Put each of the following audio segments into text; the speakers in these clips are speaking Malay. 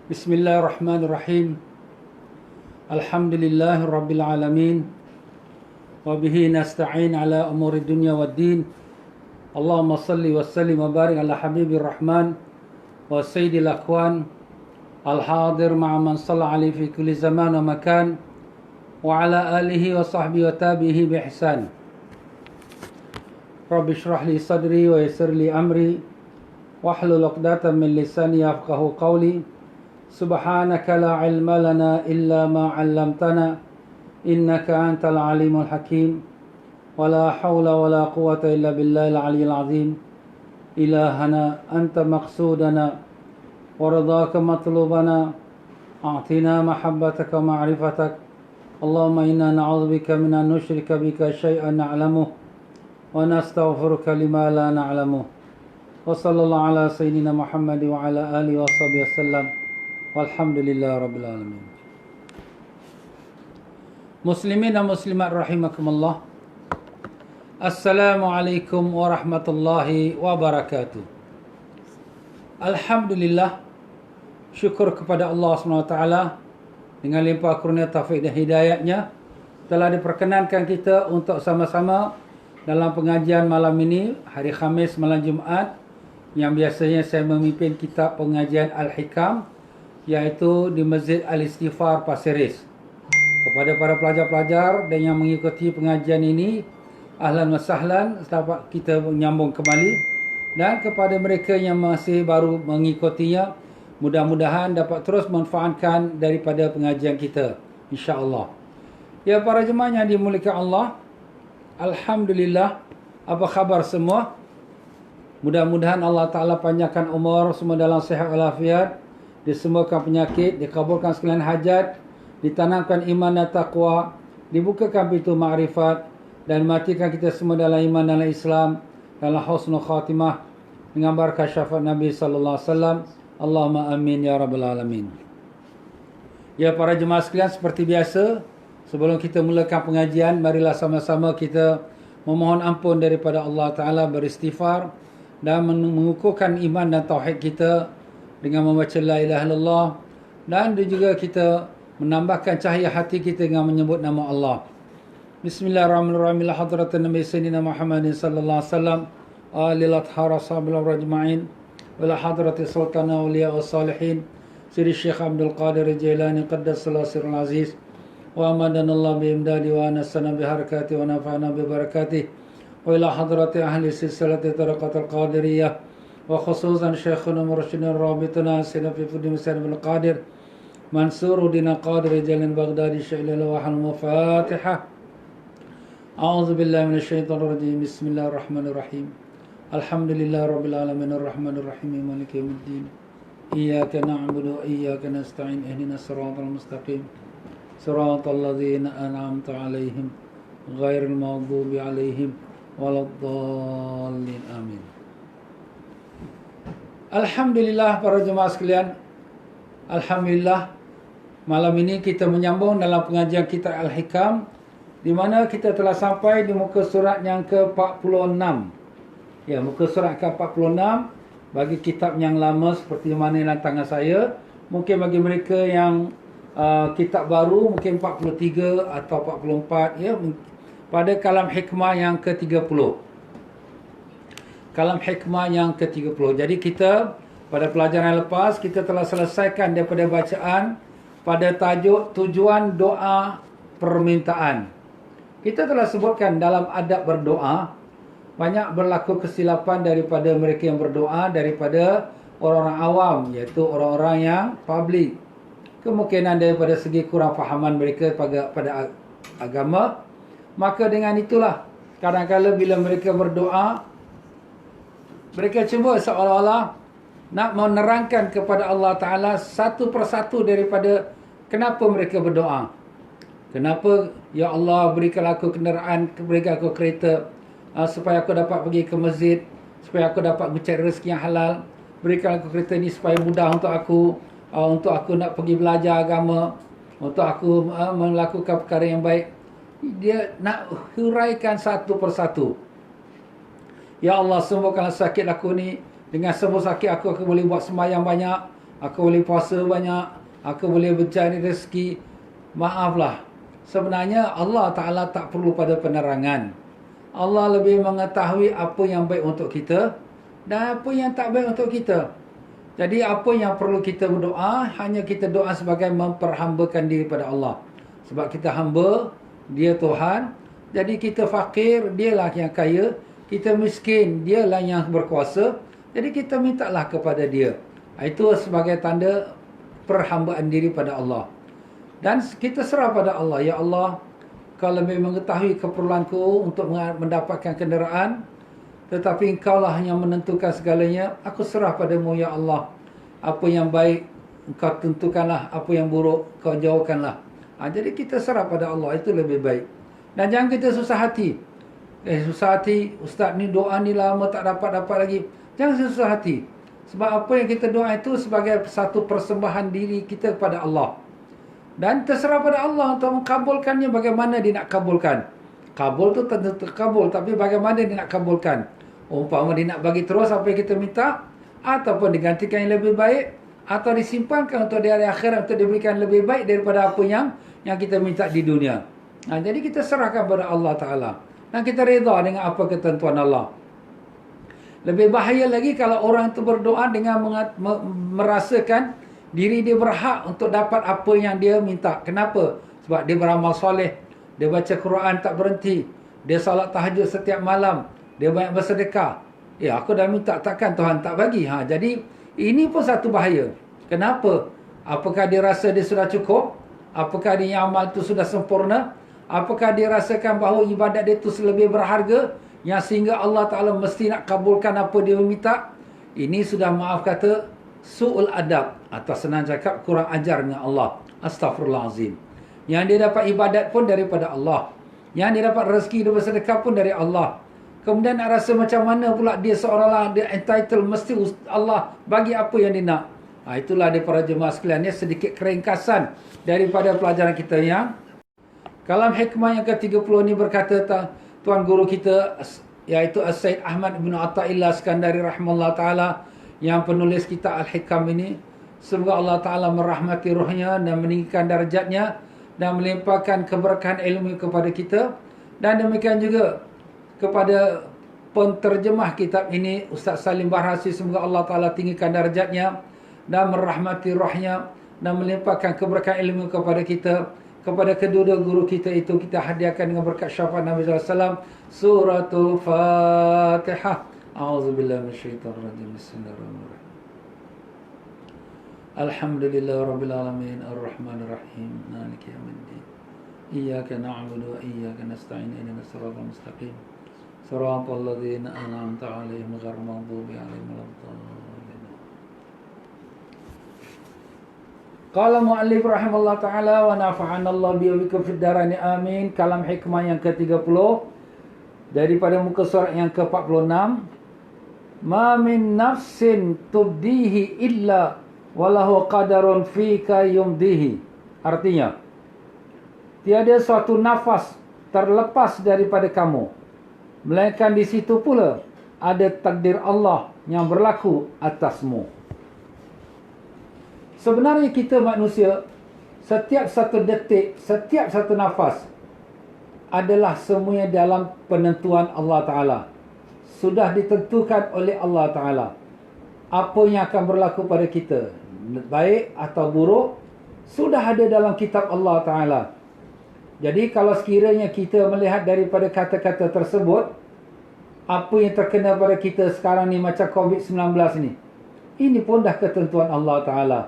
Bismillahirrahmanirrahim. Alhamdulillahi rabbil alamin. Wa bihi nasta'in ala umuri dunya waddin. Allahumma salli wa sallim wa barik ala habibir rahman wa sayyidil akhwan al-hadir ma'a man salla alaihi fi kulli zaman wa makan wa ala alihi wa sahbihi wa tabihi bi ihsan. Rabbi shrah li sadri wa yassir li amri wahlul 'uqdatam min lisani yafqahu qawli. Subhanaka la ilma lana illa ma 'allamtana innaka antal alimul hakim. Wala hawla wala quwwata illa billahil aliyyil azim. Ilahana anta maqsudana wa ridhaka matlubana. A'tina mahabbataka wa ma'rifatak. Allahumma inna na'udzubika min an nushrika bika syai'an na'lamuh wa nastaghfiruka lima la na'lamuh. Wa sallallahu ala sayyidina Muhammad wa ala alihi wa sahbihi wasallam. Walhamdulillah rabbil alamin. Muslimin dan muslimat rahimakumullah. Assalamualaikum warahmatullahi wabarakatuh. Alhamdulillah, syukur kepada Allah SWT dengan limpah kurnia taufik dan hidayatnya telah diperkenankan kita untuk sama-sama dalam pengajian malam ini, hari Khamis malam Jumaat, yang biasanya saya memimpin kitab pengajian Al-Hikam, iaitu di Masjid Al-Istighfar Pasir Ris. Kepada para pelajar-pelajar dan yang mengikuti pengajian ini, ahlan wa sahlan, dapat kita menyambung kembali. Dan kepada mereka yang masih baru mengikutinya, mudah-mudahan dapat terus manfaatkan daripada pengajian kita, insya-Allah. Ya, para jemaah yang dimuliakan Allah, alhamdulillah, apa khabar semua? Mudah-mudahan Allah Ta'ala panjangkan umur semua dalam sihat walafiat, disembuhkan penyakit, dikabulkan sekalian hajat, ditanamkan iman dan taqwa, dibukakan pintu ma'rifat, dan matikan kita semua dalam iman dan Islam, dalam husnul khatimah, dengan barakah syafaat Nabi sallallahu alaihi wasallam. Allahumma amin ya rabbal alamin. Ya, para jemaah sekalian, seperti biasa, sebelum kita mulakan pengajian, marilah sama-sama kita memohon ampun daripada Allah Ta'ala, beristighfar dan mengukuhkan iman dan tauhid kita dengan membaca la ilaha illallah, dan juga kita menambahkan cahaya hati kita dengan menyebut nama Allah. Bismillahirrahmanirrahim. Ila hadratin Nabi Sayyidina Muhammadin sallallahu alaihi wasallam, alil athhar ashabil rajma'in, ila hadratis sultan awliya wassalihin, Siri Syekh Abdul Qadir Jailani qaddasallahu sirrul aziz, wa amadanallahu bi imdadi wa anasana bi harakati wa nafa'ana bi barakatih, wa ila hadrati ahli silsilati tariqatul qadiriyah, wa khususan Syekhuna Mursyidina Rabituna Sayyidina Fifuddin Sayyid bin Qadir Mansuruddin Qadir Jalil Baghdadi Syailil Wahal Mufatihah. A'udzu billahi minasyaitonir rajim. Bismillahirrahmanirrahim. Alhamdulillahi rabbil alamin arrahmanir rahim maliki yaumiddin. Iyyaka na'budu wa iyyaka nasta'in ihdinas siratal mustaqim. Siratal ladzina an'amta 'alaihim ghairil maghdubi 'alaihim waladdallin. Amin. Alhamdulillah, para jemaah sekalian, alhamdulillah, malam ini kita menyambung dalam pengajian kitab Al-Hikam, di mana kita telah sampai di muka surat yang ke-46. Ya, muka surat ke-46 bagi kitab yang lama seperti mana dalam tangan saya. Mungkin bagi mereka yang kitab baru mungkin 43 atau 44, ya, pada kalam hikmah yang ke-30. Kalam hikmah yang ke-30. Jadi kita pada pelajaran yang lepas kita telah selesaikan daripada bacaan pada tajuk tujuan doa permintaan. Kita telah sebutkan dalam adab berdoa banyak berlaku kesilapan daripada mereka yang berdoa daripada orang-orang awam, iaitu orang-orang yang public. Kemungkinan daripada segi kurang fahaman mereka pada agama. Maka dengan itulah kadang-kadang bila mereka berdoa, mereka cuba seolah-olah nak menerangkan kepada Allah Ta'ala satu persatu daripada kenapa mereka berdoa. Kenapa, ya Allah, berikan aku kenderaan, berikan aku kereta, supaya aku dapat pergi ke masjid, supaya aku dapat mencari rezeki yang halal. Berikan aku kereta ni supaya mudah untuk aku nak pergi belajar agama, untuk aku melakukan perkara yang baik. Dia nak huraikan satu persatu. Ya Allah, sembuhkanlah sakit aku ni. Dengan sembuh sakit aku boleh buat sembahyang banyak. aku boleh puasa banyak, aku boleh mencari rezeki. Maaflah, sebenarnya Allah Ta'ala tak perlu pada penerangan. Allah lebih mengetahui apa yang baik untuk kita dan apa yang tak baik untuk kita. Jadi apa yang perlu kita berdoa, hanya kita doa sebagai memperhambakan diri pada Allah. Sebab kita hamba, dia Tuhan. Jadi kita fakir, dialah yang kaya. Kita miskin, dialah yang berkuasa. Jadi kita mintalah kepada dia. Itu sebagai tanda perhambaan diri pada Allah. Dan kita serah pada Allah. Ya Allah, kau lebih mengetahui keperluanku untuk mendapatkan kenderaan. Tetapi engkau lah yang menentukan segalanya. Aku serah padamu, Ya Allah. Apa yang baik, engkau tentukanlah. Apa yang buruk, kau jauhkanlah. Jadi kita serah pada Allah. Itu lebih baik. Dan jangan kita susah hati. Susah hati, Ustaz ni doa ni lama tak dapat lagi. Jangan susah hati. Sebab apa yang kita doa itu sebagai satu persembahan diri kita kepada Allah. Dan terserah pada Allah untuk mengkabulkannya, bagaimana dia nak kabulkan. Kabul tu tentu terkabul, tapi bagaimana dia nak kabulkan. Umpama dia nak bagi terus apa yang kita minta, ataupun digantikan yang lebih baik, atau disimpankan untuk di hari akhirat untuk diberikan lebih baik daripada apa yang kita minta di dunia. Jadi kita serahkan kepada Allah Ta'ala. Dan kita reda dengan apa ketentuan Allah. Lebih bahaya lagi kalau orang itu berdoa dengan merasakan diri dia berhak untuk dapat apa yang dia minta. Kenapa? Sebab dia beramal soleh, dia baca Quran tak berhenti, dia salat tahajud setiap malam, dia banyak bersedekah. Aku dah minta, takkan Tuhan tak bagi? Jadi ini pun satu bahaya. Kenapa? Apakah dia rasa dia sudah cukup? Apakah dia amal itu sudah sempurna? Apakah dia rasakan bahawa ibadat dia itu lebih berharga, yang sehingga Allah Ta'ala mesti nak kabulkan apa dia minta? Ini sudah, maaf kata, su'ul adab, atau senang cakap kurang ajar dengan Allah. Astaghfirullahalazim. Yang dia dapat ibadat pun daripada Allah, yang dia dapat rezeki dan bersedekah pun dari Allah. Kemudian nak rasa macam mana pula dia seolah-olah dia entitled, mesti Allah bagi apa yang dia nak. Itulah dia para jemaah sekalian, sedikit keringkasan daripada pelajaran kita yang kalam hikmah yang ke-30 ini berkata Tuan Guru kita, iaitu Sayyid Ahmad bin Atta'illah Skandari rahimahullah ta'ala, yang penulis kitab Al-Hikam ini. Semoga Allah Ta'ala merahmati rohnya dan meninggikan darjatnya dan melimpahkan keberkahan ilmu kepada kita. Dan demikian juga kepada penterjemah kitab ini, Ustaz Salim Bahrasi. Semoga Allah Ta'ala tinggikan darjatnya dan merahmati rohnya dan melimpahkan keberkahan ilmu kepada kita. Kepada kedua guru kita itu kita hadiahkan dengan berkat syafaat Nabi SAW Suratul Fatihah. A'udzubillahi minasyaitonirrajim. Bismillahirrahmanirrahim. Alhamdulillah Rabbil Alamin Ar-Rahmanirrahim Maliki Yawmiddin. Iyyaka na'budu wa iyyaka nasta'in. Ihdinas siratal mustaqim. Siratal ladzina an'amta 'alaihim ghairil maghdubi 'alaihim waladdallin. Qala mu'allif rahimahullah ta'ala wa nafa'ana Allah biyawikum fid darani amin. Kalam hikmah yang ke-30 daripada muka surat yang ke-46. Ma min nafsin tubdihi illa walahu qadarun fika yumdihi. Artinya, tiada suatu nafas terlepas daripada kamu, melainkan di situ pula ada takdir Allah yang berlaku atasmu. Sebenarnya kita manusia, setiap satu detik, setiap satu nafas adalah semuanya dalam penentuan Allah Ta'ala. Sudah ditentukan oleh Allah Ta'ala apa yang akan berlaku pada kita, baik atau buruk, sudah ada dalam kitab Allah Ta'ala. Jadi kalau sekiranya kita melihat daripada kata-kata tersebut, apa yang terkena pada kita sekarang ni macam COVID-19 ni, ini pun dah ketentuan Allah Ta'ala.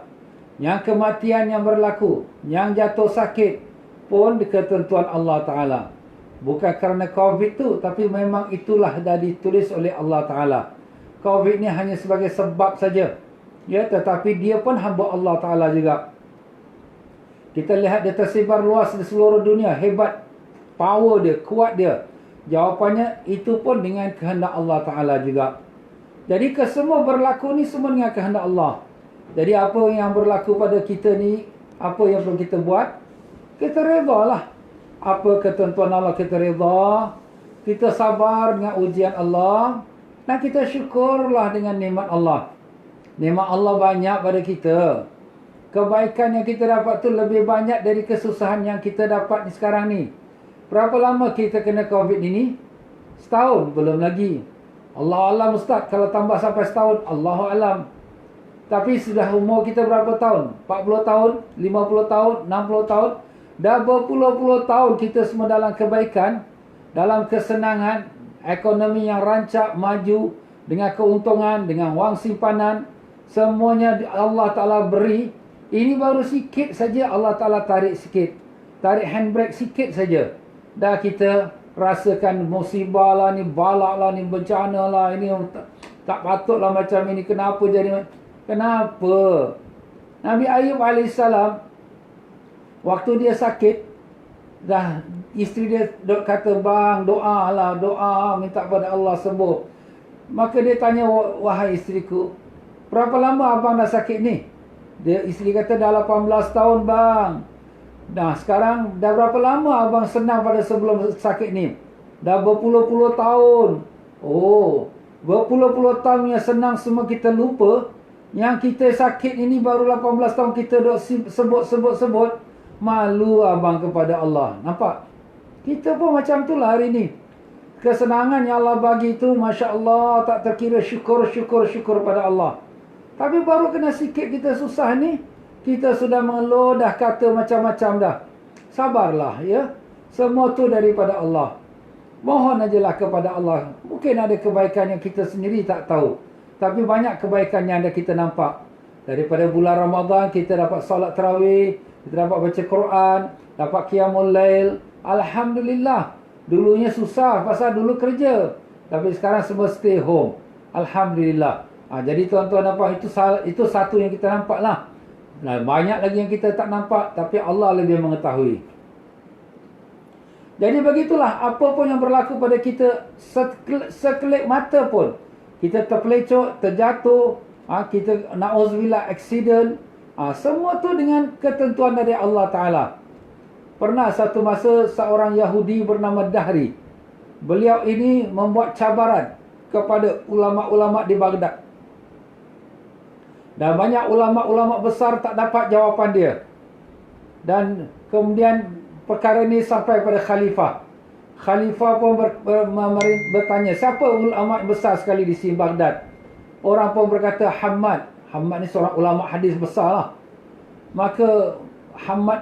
Yang kematian yang berlaku, yang jatuh sakit pun ketentuan Allah Ta'ala. Bukan kerana COVID tu, tapi memang itulah dah ditulis oleh Allah Ta'ala. COVID ni hanya sebagai sebab saja, ya, tetapi dia pun hamba Allah Ta'ala juga. Kita lihat dia tersebar luas di seluruh dunia, hebat, power dia, kuat dia. Jawapannya itu pun dengan kehendak Allah Ta'ala juga. Jadi kesemua berlaku ni semua dengan kehendak Allah. Jadi apa yang berlaku pada kita ni, apa yang perlu kita buat, kita redalah. Apa ketentuan Allah kita reda, kita sabar dengan ujian Allah, dan kita syukurlah dengan nikmat Allah. Nikmat Allah banyak pada kita. Kebaikan yang kita dapat tu lebih banyak dari kesusahan yang kita dapat ni sekarang ni. Berapa lama kita kena COVID ini? Setahun? Belum lagi. Allah alam Ustaz, kalau tambah sampai setahun, Allahu alam. Tapi sudah umur kita berapa tahun? 40 tahun, 50 tahun, 60 tahun. Dah berpuluh-puluh tahun kita semua dalam kebaikan, dalam kesenangan, ekonomi yang rancak, maju, dengan keuntungan, dengan wang simpanan. Semuanya Allah Ta'ala beri. Ini baru sikit saja Allah Ta'ala tarik sikit. Tarik handbrake sikit saja. Dah kita rasakan musibah lah ni, balak lah ni, bencana lah. Ini tak patutlah macam ini. Kenapa jadi... Kenapa? Nabi Ayub AS, waktu dia sakit, dah isteri dia kata, bang, doa lah, doa, minta pada Allah sembuh. Maka dia tanya, wahai isteriku, berapa lama abang dah sakit ni? Isteri kata, dah 18 tahun bang. Nah, sekarang dah berapa lama abang senang pada sebelum sakit ni? Dah berpuluh-puluh tahun. Oh, berpuluh-puluh tahun yang senang semua kita lupa. Yang kita sakit ini baru 18 tahun kita duk sebut. Malu abang kepada Allah. Nampak? Kita pun macam tu lah hari ni. Kesenangan yang Allah bagi tu, Masya Allah, tak terkira syukur pada Allah. Tapi baru kena sikit kita susah ni, kita sudah mengeluh, dah kata macam-macam dah. Sabarlah ya. Semua tu daripada Allah. Mohon ajalah kepada Allah. Mungkin ada kebaikan yang kita sendiri tak tahu. Tapi banyak kebaikan yang ada kita nampak. Daripada bulan Ramadan, kita dapat solat tarawih, kita dapat baca Quran, dapat qiyamul lail. Alhamdulillah. Dulunya susah, pasal dulu kerja. Tapi sekarang semua stay home. Alhamdulillah. Jadi tuan-tuan nampak, itu satu yang kita nampak lah. Nah, banyak lagi yang kita tak nampak, tapi Allah lebih mengetahui. Jadi begitulah, apa pun yang berlaku pada kita, sekelip mata pun, kita terpelecok, terjatuh, kita na'udzubillah accident, semua tu dengan ketentuan dari Allah Ta'ala. Pernah satu masa seorang Yahudi bernama Dahri. Beliau ini membuat cabaran kepada ulama-ulama di Baghdad. Dan banyak ulama-ulama besar tak dapat jawapan dia. Dan kemudian perkara ini sampai pada khalifah. Khalifah pun bertanya, siapa ulama besar sekali di sini Baghdad? Orang pun berkata Hamad. Hamad ni seorang ulama hadis besar lah. Maka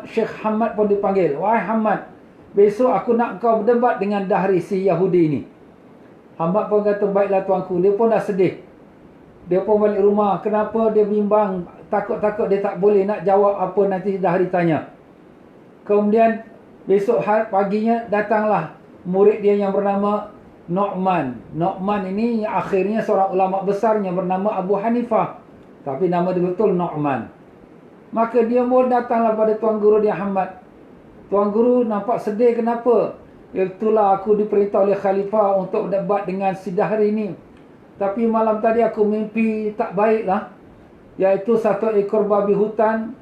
Syekh Hamad pun dipanggil. Wahai Hamad, besok aku nak kau berdebat dengan Dahri si Yahudi ni. Hamad pun kata, baiklah tuanku. Dia pun dah sedih. Dia pun balik rumah. Kenapa dia bimbang? Takut-takut dia tak boleh nak jawab apa nanti Dahri tanya. Kemudian besok paginya datanglah murid dia yang bernama Nu'man. Nu'man ini akhirnya seorang ulama besar yang bernama Abu Hanifah. Tapi nama dia betul Nu'man. Maka dia pun datanglah pada tuan guru dia Hamad. Tuan guru nampak sedih, kenapa? Itulah aku diperintah oleh khalifah untuk berdebat dengan si Dahri ini. Tapi malam tadi aku mimpi tak baiklah. Iaitu satu ekor babi hutan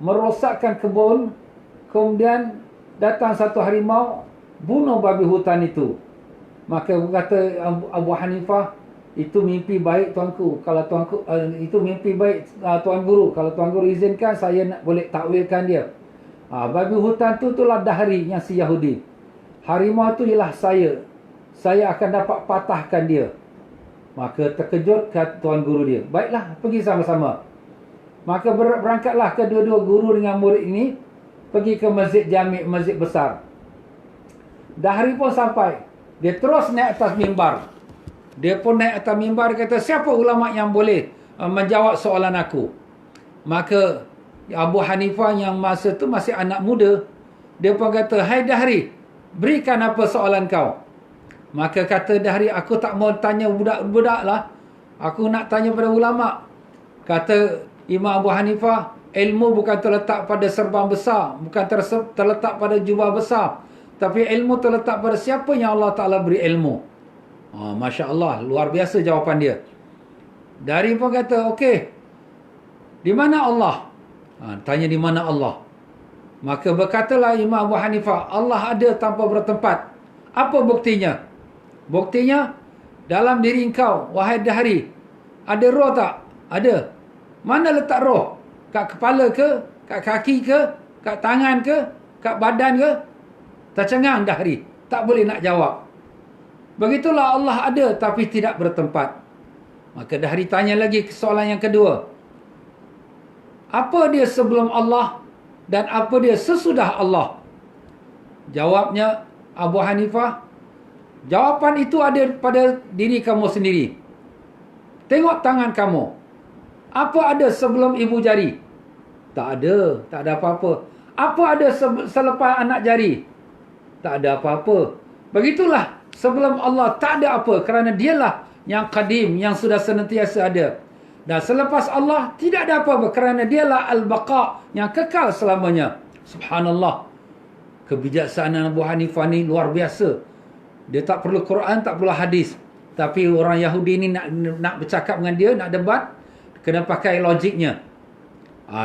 merosakkan kebun. Kemudian datang satu harimau bunuh babi hutan itu. Maka kata Abu Hanifah, itu mimpi baik tuanku. Kalau tuanku itu mimpi baik tuan guru. Kalau tuan guru izinkan, saya nak boleh takwilkan dia. Babi hutan tu itulah Dahri yang si Yahudi. Harimau tu ialah saya. Saya akan dapat patahkan dia. Maka terkejut kata tuan guru dia. Baiklah, pergi sama-sama. Maka berangkatlah kedua-dua guru dengan murid ini pergi ke masjid jami', masjid besar. Dahri pun sampai. Dia terus naik atas mimbar. Dia pun naik atas mimbar, kata, siapa ulama yang boleh menjawab soalan aku? Maka Abu Hanifah yang masa tu masih anak muda, dia pun kata, hai Dahri, berikan apa soalan kau? Maka kata Dahri, aku tak mau tanya budak-budak lah. Aku nak tanya pada ulama. Kata Imam Abu Hanifah, ilmu bukan terletak pada serban besar, bukan terletak pada jubah besar, tapi ilmu terletak pada siapa yang Allah Ta'ala beri ilmu. Masya Allah, luar biasa jawapan dia. Dahri pun kata, okey, di mana Allah? Tanya di mana Allah. Maka berkatalah Imam Abu Hanifah, Allah ada tanpa bertempat. Apa buktinya? Buktinya, dalam diri engkau, wahai Dahri, ada roh tak? Ada. Mana letak roh? Kat kepala ke? Kat kaki ke? Kat tangan ke? Kat badan ke? Tercengang dahri. Tak boleh nak jawab. Begitulah Allah ada tapi tidak bertempat. Maka dahri tanya lagi soalan yang kedua. Apa dia sebelum Allah dan apa dia sesudah Allah? Jawabnya Abu Hanifah, jawapan itu ada pada diri kamu sendiri. Tengok tangan kamu. Apa ada sebelum ibu jari? Tak ada. Tak ada apa-apa. Apa ada selepas anak jari? Tak ada apa-apa. Begitulah sebelum Allah tak ada apa. Kerana dialah yang qadim, yang sudah senantiasa ada. Dan selepas Allah tidak ada apa-apa. Kerana dialah al-baqa, yang kekal selamanya. Subhanallah. Kebijaksanaan Abu Hanifah ni luar biasa. Dia tak perlu Quran, tak perlu hadis. Tapi orang Yahudi ni nak bercakap dengan dia, nak debat, kena pakai logiknya.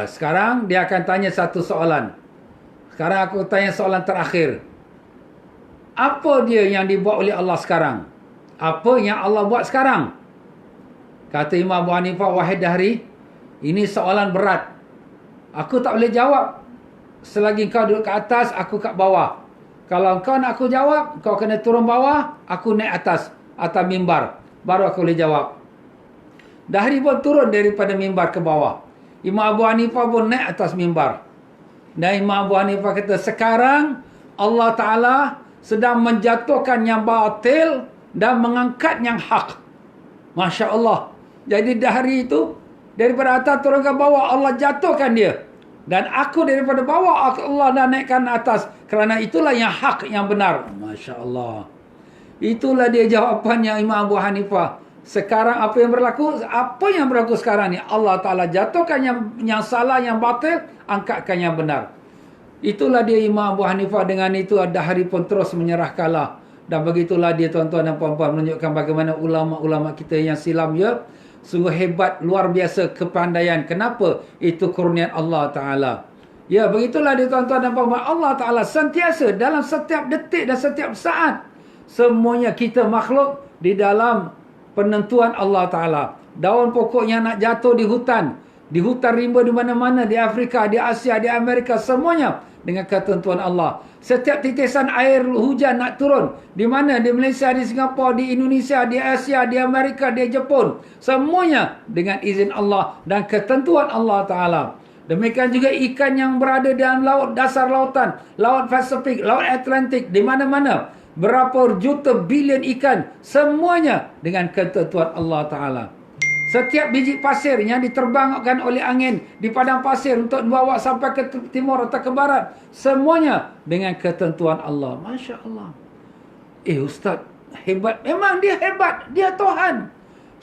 Sekarang dia akan tanya satu soalan. Sekarang aku tanya soalan terakhir. Apa dia yang dibuat oleh Allah sekarang? Apa yang Allah buat sekarang? Kata Imam Abu Hanifah, wahai dahri, ini soalan berat. Aku tak boleh jawab. Selagi kau duduk ke atas, aku kat bawah. Kalau kau nak aku jawab, kau kena turun bawah, aku naik atas mimbar. Baru aku boleh jawab. Dahri pun turun daripada mimbar ke bawah. Imam Abu Hanifah pun naik atas mimbar. Dan Imam Abu Hanifah kata, sekarang Allah Ta'ala sedang menjatuhkan yang batil dan mengangkat yang hak. Masya Allah. Jadi dahri itu, daripada atas turun ke bawah, Allah jatuhkan dia. Dan aku daripada bawah, Allah dah naikkan atas. Kerana itulah yang hak, yang benar. Masya Allah. Itulah dia jawapannya Imam Abu Hanifah. Sekarang apa yang berlaku? Apa yang berlaku sekarang ni? Allah Ta'ala jatuhkan yang salah, yang batil, angkatkan yang benar. Itulah dia Imam Abu Hanifah. Dengan itu dahri pun terus menyerah kalah. Dan begitulah dia tuan-tuan dan puan-puan, menunjukkan bagaimana ulama-ulama kita yang silam ya, sungguh hebat, luar biasa kepandaian. Kenapa? Itu kurnian Allah Ta'ala. Ya, begitulah dia tuan-tuan dan puan-puan. Allah Ta'ala sentiasa dalam setiap detik dan setiap saat. Semuanya kita makhluk di dalam penentuan Allah Ta'ala. Daun pokok yang nak jatuh di hutan rimba di mana-mana, di Afrika, di Asia, di Amerika, semuanya dengan ketentuan Allah. Setiap titisan air hujan nak turun, di mana? Di Malaysia, di Singapura, di Indonesia, di Asia, di Amerika, di Jepun, semuanya dengan izin Allah dan ketentuan Allah Ta'ala. Demikian juga ikan yang berada dalam laut, dasar lautan, laut Pasifik, laut Atlantik, di mana-mana, berapa juta bilion ikan, semuanya dengan ketentuan Allah Ta'ala. Setiap biji pasir yang diterbangkan oleh angin di padang pasir untuk dibawa sampai ke timur atau ke barat, semuanya dengan ketentuan Allah. Masya Allah. Ustaz, hebat. Memang dia hebat. Dia Tuhan.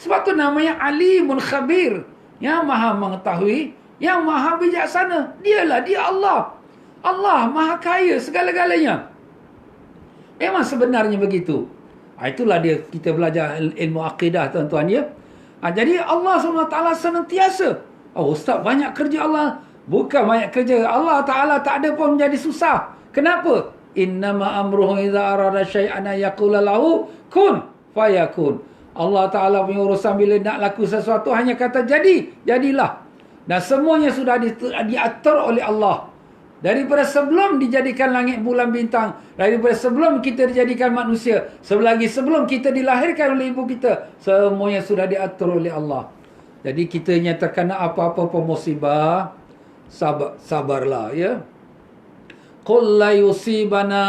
Sebab tu namanya Alimun Khabir. Yang maha mengetahui, yang maha bijaksana. Dia Allah. Allah maha kaya segala-galanya. Memang sebenarnya begitu. Itulah dia kita belajar ilmu akidah tuan-tuan ya. Jadi Allah SWT senantiasa. Ustaz banyak kerja Allah. Bukan banyak kerja. Allah Ta'ala tak ada pun menjadi susah. Kenapa? Innama amruhu idza arada syai'an yaqula lahu kun fayakun. Allah Ta'ala punya urusan bila nak laku sesuatu hanya kata jadi, jadilah. Dan semuanya sudah diatur oleh Allah. Daripada sebelum dijadikan langit, bulan, bintang. Daripada sebelum kita dijadikan manusia. Selagi sebelum kita dilahirkan oleh ibu kita. Semuanya sudah diatur oleh Allah. Jadi kita yang terkena apa-apa musibah, sabarlah ya. Qul la yusibana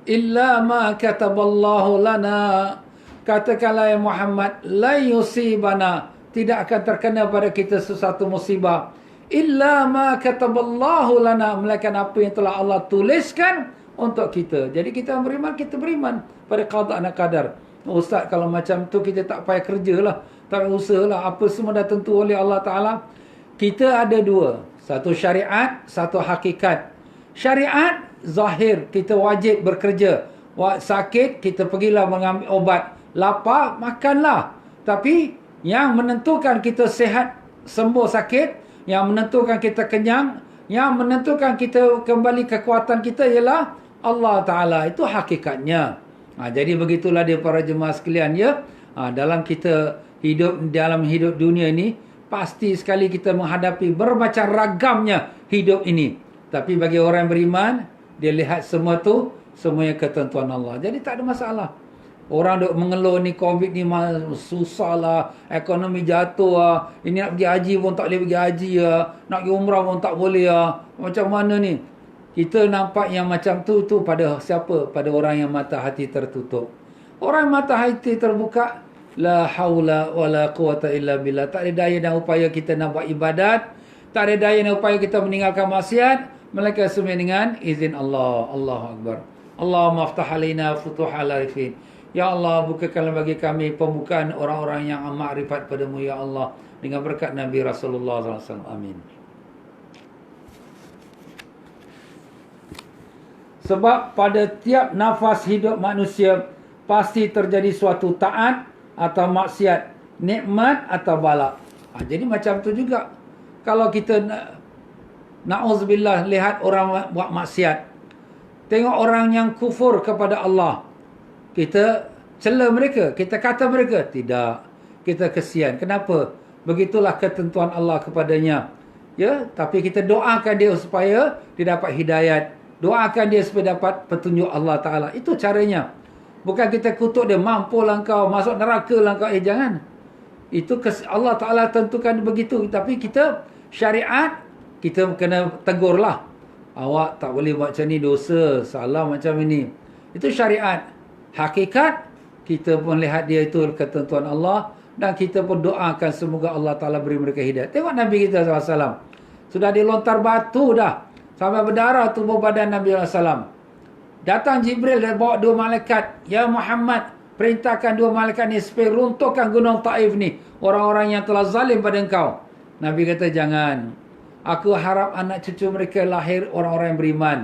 illa ma kataballahu lana. Katakanlah ya Muhammad, la yusibana, tidak akan terkena pada kita sesuatu musibah. Illa ma kataballahu lana, melainkan apa yang telah Allah tuliskan untuk kita. Jadi kita beriman, kita beriman pada qada dan qadar. Ustaz, kalau macam tu kita tak payah kerjalah, tak payah usahalah, apa semua dah tentu oleh Allah Ta'ala. Kita ada dua, satu syariat, satu hakikat. Syariat zahir, kita wajib bekerja. Sakit, kita pergilah mengambil obat. Lapar, makanlah. Tapi yang menentukan kita sihat, sembuh sakit, yang menentukan kita kenyang, yang menentukan kita kembali kekuatan kita ialah Allah Ta'ala. Itu hakikatnya. Jadi begitulah dia para jemaah sekalian ya. Dalam kita hidup, dalam hidup dunia ini, pasti sekali kita menghadapi bermacam ragamnya hidup ini. Tapi bagi orang yang beriman, dia lihat semua tu semuanya ketentuan Allah. Jadi tak ada masalah. Orang duk mengeluh ni COVID ni susah lah, ekonomi jatuh lah, ini nak pergi haji pun tak boleh pergi haji lah, nak pergi umrah pun tak boleh lah. Macam mana ni? Kita nampak yang macam tu pada siapa? Pada orang yang mata hati tertutup. Orang yang mata hati terbuka, la haula wala quwata illa billah. Tak ada daya dan upaya kita nak buat ibadat, tak ada daya dan upaya kita meninggalkan maksiat, melainkan semua dengan izin Allah. Allahu Akbar. Allahumma aftah alaina futuhal arifin. Ya Allah, bukakanlah bagi kami pembukaan orang-orang yang makrifat padamu, ya Allah, dengan berkat Nabi Rasulullah SAW. Amin. Sebab pada tiap nafas hidup manusia pasti terjadi suatu taat atau maksiat, nikmat atau bala. Jadi macam tu juga. Kalau kita na'udzubillah lihat orang buat maksiat, tengok orang yang kufur kepada Allah, kita cela mereka, kita kata mereka, tidak, kita kesian. Kenapa? Begitulah ketentuan Allah kepadanya. Ya, tapi kita doakan dia supaya dia dapat hidayat, doakan dia supaya dapat petunjuk Allah Ta'ala. Itu caranya. Bukan kita kutuk dia, mampulah engkau, masuk neraka lah engkau. Jangan. Itu Allah Ta'ala tentukan begitu. Tapi kita syariat, kita kena tegurlah. Awak tak boleh buat macam ni, dosa, salah macam ini. Itu syariat. Hakikat, kita pun lihat dia itu ketentuan Allah, dan kita pun doakan semoga Allah Ta'ala beri mereka hidayah. Tengok Nabi kita SAW. Sudah dilontar batu dah, sampai berdarah tubuh badan Nabi SAW. Datang Jibril dan bawa 2 malaikat. Ya Muhammad, perintahkan 2 malaikat ni supaya runtuhkan gunung Taif ni, orang-orang yang telah zalim pada engkau. Nabi kata, jangan. Aku harap anak cucu mereka lahir orang-orang yang beriman.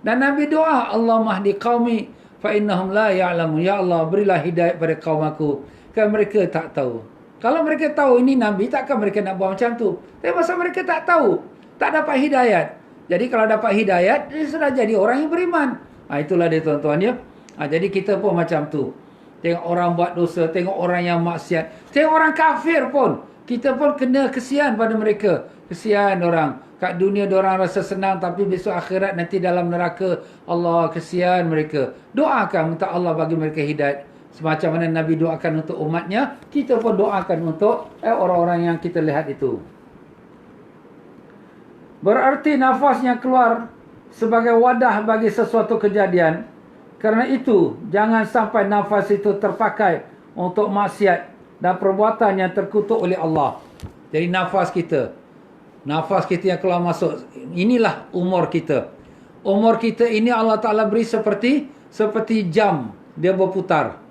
Dan Nabi doa, Allahumma hdi qaumi fa innahum la ya'lamun. Ya Allah, berilah hidayah pada kaum aku, kan mereka tak tahu. Kalau mereka tahu ini Nabi, takkan mereka nak buat macam tu. Tapi masa mereka tak tahu, tak dapat hidayat. Jadi kalau dapat hidayat, dia sudah jadi orang yang beriman. Itulah dia tuan-tuan ya. Jadi kita pun macam tu. Tengok orang buat dosa, tengok orang yang maksiat, tengok orang kafir pun, kita pun kena kesian pada mereka. Kesian orang. Kat dunia diorang rasa senang, tapi besok akhirat nanti dalam neraka. Allah, kesian mereka. Doakan minta Allah bagi mereka hidayat. Semacam mana Nabi doakan untuk umatnya, kita pun doakan untuk orang-orang yang kita lihat itu. Berarti nafas yang keluar sebagai wadah bagi sesuatu kejadian. Kerana itu, jangan sampai nafas itu terpakai untuk maksiat dan perbuatan yang terkutuk oleh Allah. Jadi nafas kita yang keluar masuk, inilah umur kita. Umur kita ini Allah Ta'ala beri seperti jam. Dia berputar,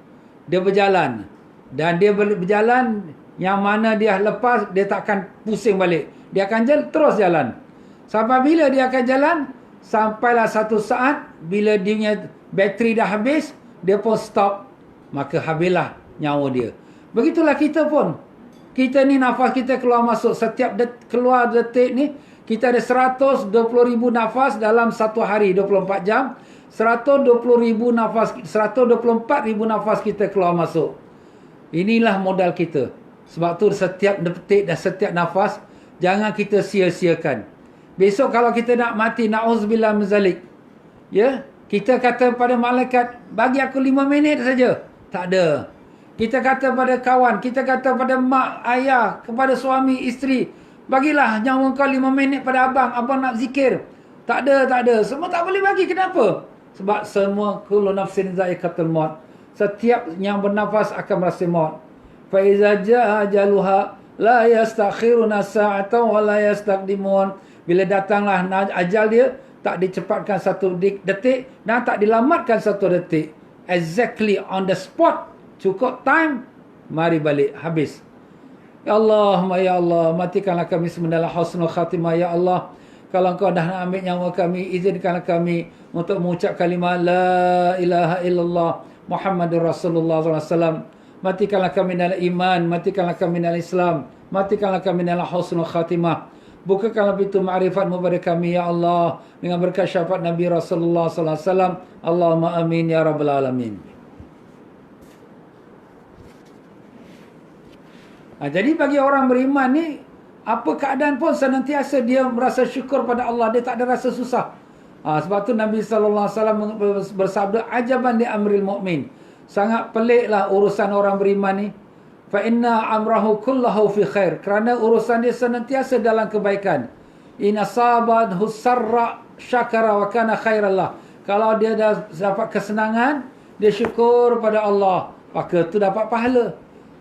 dia berjalan. Dan dia berjalan, yang mana dia lepas, dia tak akan pusing balik. Dia akan terus jalan. Sampai bila dia akan jalan? Sampailah satu saat, bila dia punya bateri dah habis, dia pun stop. Maka habislah nyawa dia. Begitulah kita pun. Kita ni nafas kita keluar masuk. Setiap keluar detik ni, kita ada 120,000 nafas dalam satu hari, 24 jam. 120,000 nafas, 124,000 nafas kita keluar masuk. Inilah modal kita. Sebab tu setiap detik dan setiap nafas, jangan kita sia-siakan. Besok kalau kita nak mati, na'udzubillah min zalik, ya, kita kata pada malaikat, bagi aku 5 minit saja. Tak ada. Kita kata pada kawan, kita kata pada mak, ayah, kepada suami, isteri, bagilah nyawa kau 5 minit pada abang, abang nak zikir. Tak ada. Semua tak boleh bagi. Kenapa? Sebab semua kullu nafsin za'iqatul maut. Setiap yang bernafas akan merasa maut. Fa iza jaa ajaluha la yastakhiruna sa'atan wa la yastaqdimun. Bila datanglah ajal dia, tak dicepatkan satu detik dan tak dilamatkan satu detik. Exactly on the spot. Cukup time, mari balik, habis. Ya Allah, ya Allah, matikanlah kami semendalam husnul khatimah, ya Allah. Kalau engkau dah nak ambil nyawa kami, izinkanlah kami untuk mengucap kalimah La ilaha illallah Muhammadur Rasulullah SAW. Matikanlah kami dalam iman, matikanlah kami dalam Islam, matikanlah kami dalam husnul khatimah. Bukakanlah pintu ma'rifatmu pada kami, ya Allah, dengan berkat syafaat Nabi Rasulullah SAW. Allahumma amin, ya Rabbal Alamin. Jadi bagi orang beriman ni, Apa keadaan pun senantiasa dia merasa syukur pada Allah. Dia tak ada rasa susah. Sebab tu Nabi SAW bersabda, ajaban li amril mu'min. Sangat peliklah urusan orang beriman ni. Fa inna amrahu kullahu fi khair. Kerana urusan dia senantiasa dalam kebaikan. In asabathu sarra syakara wa kana khairallah. Kalau dia dah dapat kesenangan, dia syukur pada Allah, maka tu dapat pahala.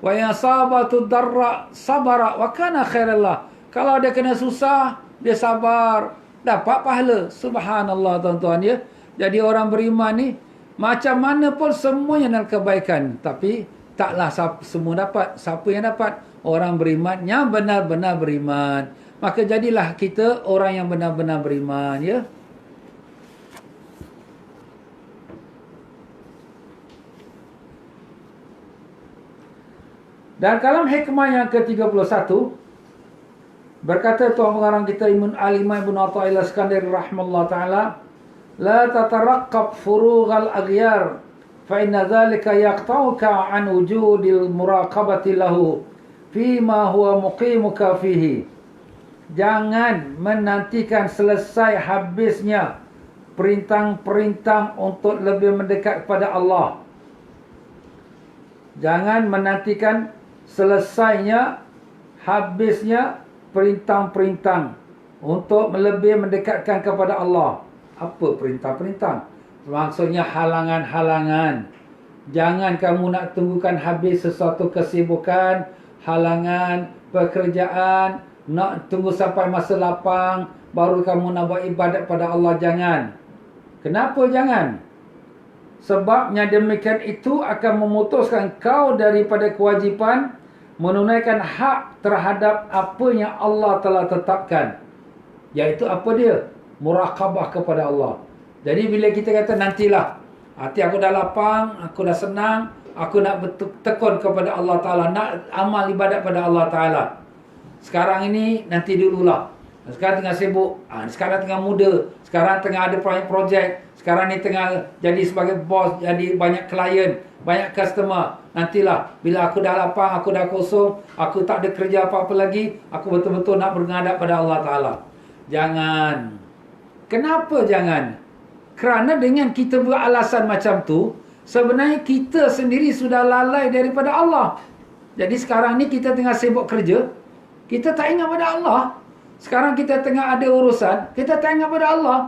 Wa in asabatu darra sabara wa kana khairallah. Kalau dia kena susah, dia sabar, dapat pahala. Subhanallah tuan-tuan ya. Jadi orang beriman ni macam mana pun semuanya dalam kebaikan, tapi taklah semua dapat. Siapa yang dapat? Orang beriman yang benar-benar beriman. Maka jadilah kita orang yang benar-benar beriman ya. Dan kalam hikmah yang ke-31 berkata tuan pengarang kita Al-Imam Ibn Atha'illah Iskandari rahimahullah ta'ala, la tataraqqab furughal aghyar fa inna dhalika yaqta'uka an wujudil muraqabati lahu fima huwa muqimuka fihi. Jangan menantikan selesai habisnya perintah-perintah untuk lebih mendekat kepada Allah. Jangan menantikan selesainya habisnya perintah-perintah untuk lebih mendekatkan kepada Allah. Apa perintah-perintah? Maksudnya halangan-halangan. Jangan kamu nak tunggukan habis sesuatu kesibukan, halangan, pekerjaan, nak tunggu sampai masa lapang baru kamu nak buat ibadat pada Allah. Jangan. Kenapa jangan? Sebabnya demikian itu akan memutuskan kau daripada kewajipan menunaikan hak terhadap apa yang Allah telah tetapkan. Iaitu apa dia? Muraqabah kepada Allah. Jadi bila kita kata nantilah, hati aku dah lapang, aku dah senang, aku nak tekun kepada Allah Ta'ala, nak amal ibadat pada Allah Ta'ala. Sekarang ini nanti dululah. Sekarang tengah sibuk, sekarang tengah muda, sekarang tengah ada projek, sekarang ni tengah jadi sebagai bos, jadi banyak klien, banyak customer. Nantilah, bila aku dah lapang, aku dah kosong, aku tak ada kerja apa-apa lagi, aku betul-betul nak berngadap pada Allah Ta'ala. Jangan. Kenapa jangan? Kerana dengan kita beralasan macam tu, sebenarnya kita sendiri sudah lalai daripada Allah. Jadi sekarang ni kita tengah sibuk kerja, kita tak ingat pada Allah. Sekarang kita tengah ada urusan, kita tak ingat pada Allah.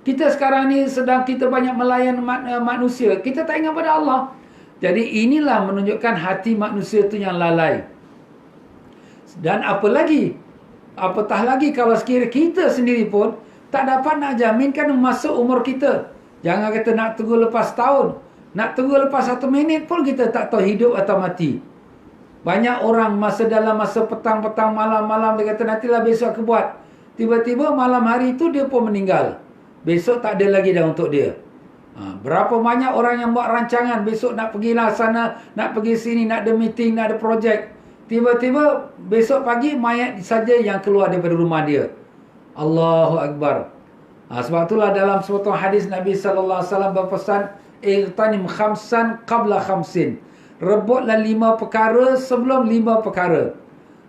Kita sekarang ni sedang kita banyak melayan manusia, kita tak ingat pada Allah. Jadi inilah menunjukkan hati manusia tu yang lalai. Dan apa lagi? Apatah lagi kalau sekiranya kita sendiri pun tak dapat nak jaminkan masa umur kita. Jangan kata nak tunggu lepas tahun, nak tunggu lepas 1 minit pun kita tak tahu hidup atau mati. Banyak orang dalam masa petang-petang, malam-malam dia kata nantilah besok aku buat. Tiba-tiba malam hari itu dia pun meninggal. Besok tak ada lagi dah untuk dia. Berapa banyak orang yang buat rancangan, besok nak pergilah sana, nak pergi sini, nak ada meeting, nak ada projek. Tiba-tiba besok pagi mayat saja yang keluar daripada rumah dia. Allahu Akbar. Sebab itulah dalam suatu hadis Nabi SAW berpesan, Ightanim khamsan qabla khamsin. Rebutlah 5 perkara sebelum 5 perkara.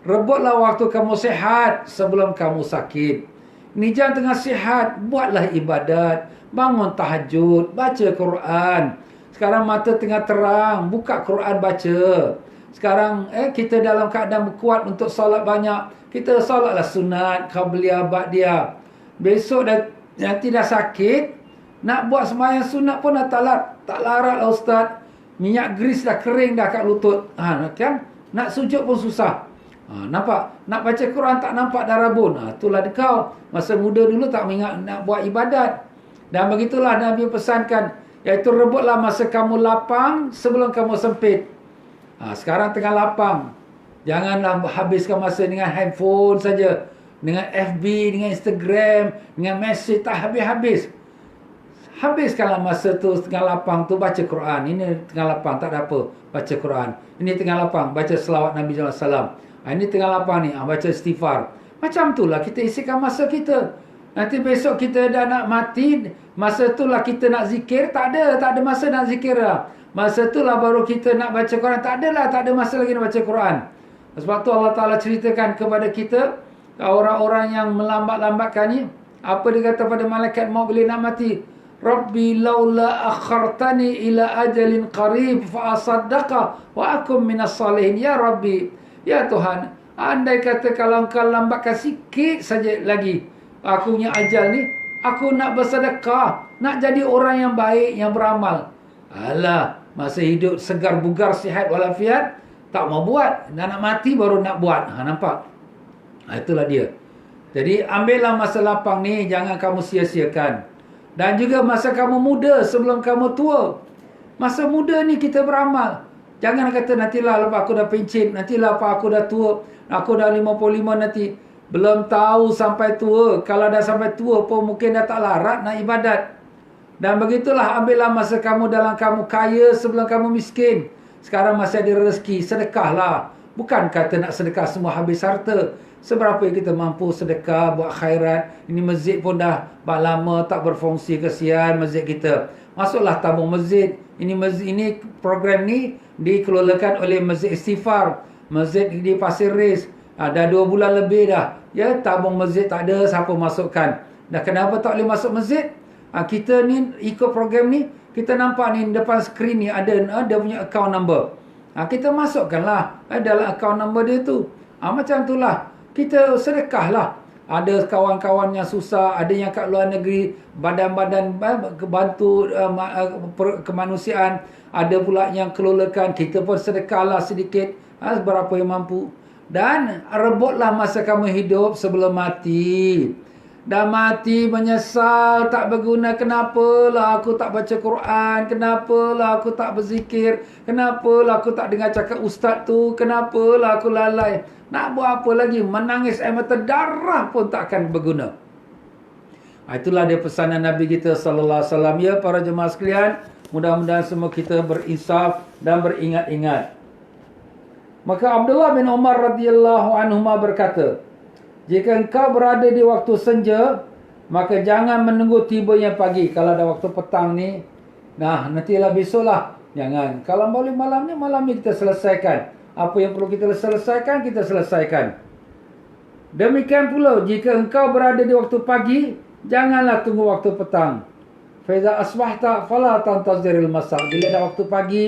Rebutlah waktu kamu sihat sebelum kamu sakit. Ni jangan tengah sihat, buatlah ibadat, bangun tahajud, baca Quran. Sekarang mata tengah terang, buka Quran baca. Sekarang kita dalam keadaan kuat untuk solat banyak, kita solatlah sunat, qabliyah, ba'diyah. Besok nanti dah sakit, nak buat sembahyang sunat pun dah tak larat lah ustaz. Minyak grease dah kering dah kat lutut. Kan? Nak sujud pun susah. Nampak? Nak baca Quran tak nampak dah rabun. Itulah kau. Masa muda dulu tak ingat nak buat ibadat. Dan begitulah Nabi pesankan, iaitu rebutlah masa kamu lapang sebelum kamu sempit. Sekarang tengah lapang. Janganlah habiskan masa dengan handphone saja, dengan FB, dengan Instagram, dengan mesej tak habis-habis. Habiskanlah masa tu tengah lapang tu baca Quran. Ini tengah lapang tak ada apa, baca Quran. Ini tengah lapang baca selawat Nabi SAW. Ini tengah lapang ni baca istighfar. Macam itulah kita isikan masa kita. Nanti besok kita dah nak mati, masa itulah kita nak zikir, tak ada masa nak zikir lah. Masa itulah baru kita nak baca Quran, tak ada masa lagi nak baca Quran. Sebab tu Allah Ta'ala ceritakan kepada kita, Orang-orang yang melambat-lambatkan ni, apa dia kata pada malaikat maut bila nak mati? Rabbi laula akhartani ila ajalin qarib fa asaddaqa wa akum minas salihin. Ya Rabbi, ya Tuhan, andai kata kalau engkau lambatkan sikit saja lagi aku punya ajal ni, aku nak bersedekah, nak jadi orang yang baik, yang beramal. Alah, masa hidup segar bugar sihat walafiat, tak mau buat. Nak mati baru nak buat. Nampak? Itulah dia. Jadi ambillah masa lapang ni, jangan kamu sia-siakan. Dan juga masa kamu muda sebelum kamu tua. Masa muda ni kita beramal. Jangan kata nantilah lepas aku dah pencit, nantilah lepas aku dah tua, aku dah 55 nanti. Belum tahu sampai tua. Kalau dah sampai tua pun mungkin dah tak larat nak ibadat. Dan begitulah, ambillah masa kamu dalam kamu kaya sebelum kamu miskin. Sekarang masih ada rezeki, sedekahlah. Bukan kata nak sedekah semua habis harta. Seberapa kita mampu sedekah, buat khairat. Ini masjid pun dah lama tak berfungsi, kesian masjid kita. Masuklah tabung masjid. Ini program ni dikelolakan oleh Masjid Istighfar. Masjid di Pasir Ris. Dah 2 bulan lebih dah. Ya, tabung masjid tak ada, siapa masukkan. Dah kenapa tak boleh masuk masjid? Kita ni ikut program ni, kita nampak ni depan skrin ni ada dia punya account number. Kita masukkanlah dalam account number dia tu. Macam itulah. Kita sedekahlah. Ada kawan-kawan yang susah, ada yang kat luar negeri, badan-badan bantu kemanusiaan, ada pula yang kelolakan, kita pun sedekahlah sedikit, berapa yang mampu. Dan rebutlah masa kamu hidup sebelum mati. Dah mati menyesal, tak berguna. Kenapalah aku tak baca Quran? Kenapalah aku tak berzikir? Kenapalah aku tak dengar cakap ustaz tu? Kenapalah aku lalai? Nak buat apa lagi? Menangis air mata darah pun tak akan berguna. Itulah dia pesanan Nabi kita sallallahu alaihi wasallam. Ya para jemaah sekalian, mudah-mudahan semua kita berinsaf dan beringat-ingat. Maka Abdullah bin Umar radhiyallahu anhuma berkata, jika engkau berada di waktu senja, maka jangan menunggu tibanya pagi. Kalau ada waktu petang ni, nantilah besoklah. Jangan. Kalau boleh malam ni kita selesaikan. Apa yang perlu kita selesaikan, kita selesaikan. Demikian pula, jika engkau berada di waktu pagi, janganlah tunggu waktu petang. Faiza asbahta fala tantaziril masa. Bila dah waktu pagi,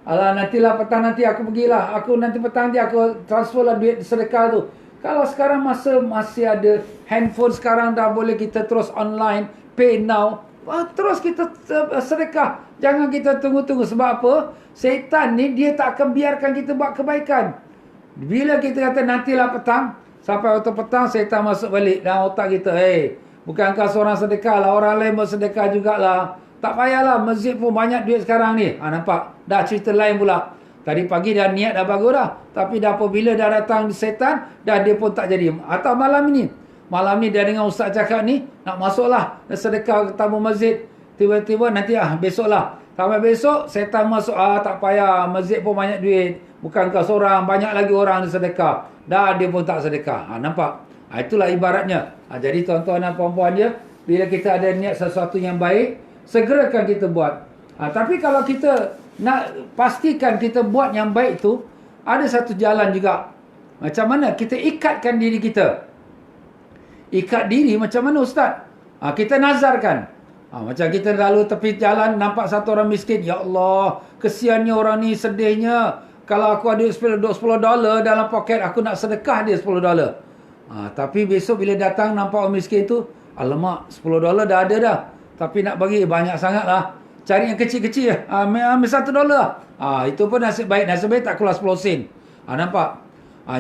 nantilah petang nanti aku pergilah. Aku nanti petang dia aku transferlah duit sedekah tu. Kalau sekarang masih ada handphone, sekarang dah boleh kita terus online, pay now, terus kita sedekah. Jangan kita tunggu-tunggu. Sebab apa? Syaitan ni dia tak akan biarkan kita buat kebaikan. Bila kita kata nantilah petang, sampai waktu petang syaitan masuk balik dalam otak kita. Bukan kau seorang sedekah lah, orang lain bersedekah jugalah. Tak payahlah, masjid pun banyak duit sekarang ni. Nampak? Dah cerita lain pula. Tadi pagi dah niat dah bagus dah. Tapi dah apabila dah datang setan, dah dia pun tak jadi. Atau malam ni dia dengar ustaz cakap ni, nak masuklah sedekah ke tabung masjid. Tiba-tiba nanti besoklah. Sampai besok, setan masuk. Tak payah, masjid pun banyak duit. Bukan kau seorang, banyak lagi orang yang sedekah. Dah dia pun tak sedekah. Nampak? Itulah ibaratnya. Jadi tuan-tuan dan puan-puan dia, bila kita ada niat sesuatu yang baik, segerakan kita buat. Tapi kalau kita nak pastikan kita buat yang baik tu, ada satu jalan juga. Macam mana kita ikatkan diri kita? Ikat diri macam mana ustaz? Kita nazarkan. Macam kita lalu tepi jalan, nampak satu orang miskin. Ya Allah, kesiannya orang ni, sedihnya. Kalau aku ada $10 dalam poket, aku nak sedekah dia $10. Tapi besok bila datang nampak orang miskin tu, alamak, $10 dah ada dah. Tapi nak bagi banyak sangat lah. Cari yang kecil-kecil. Ambil $1. Itu pun nasib baik. Nasib baik tak keluar 10 sen. Nampak?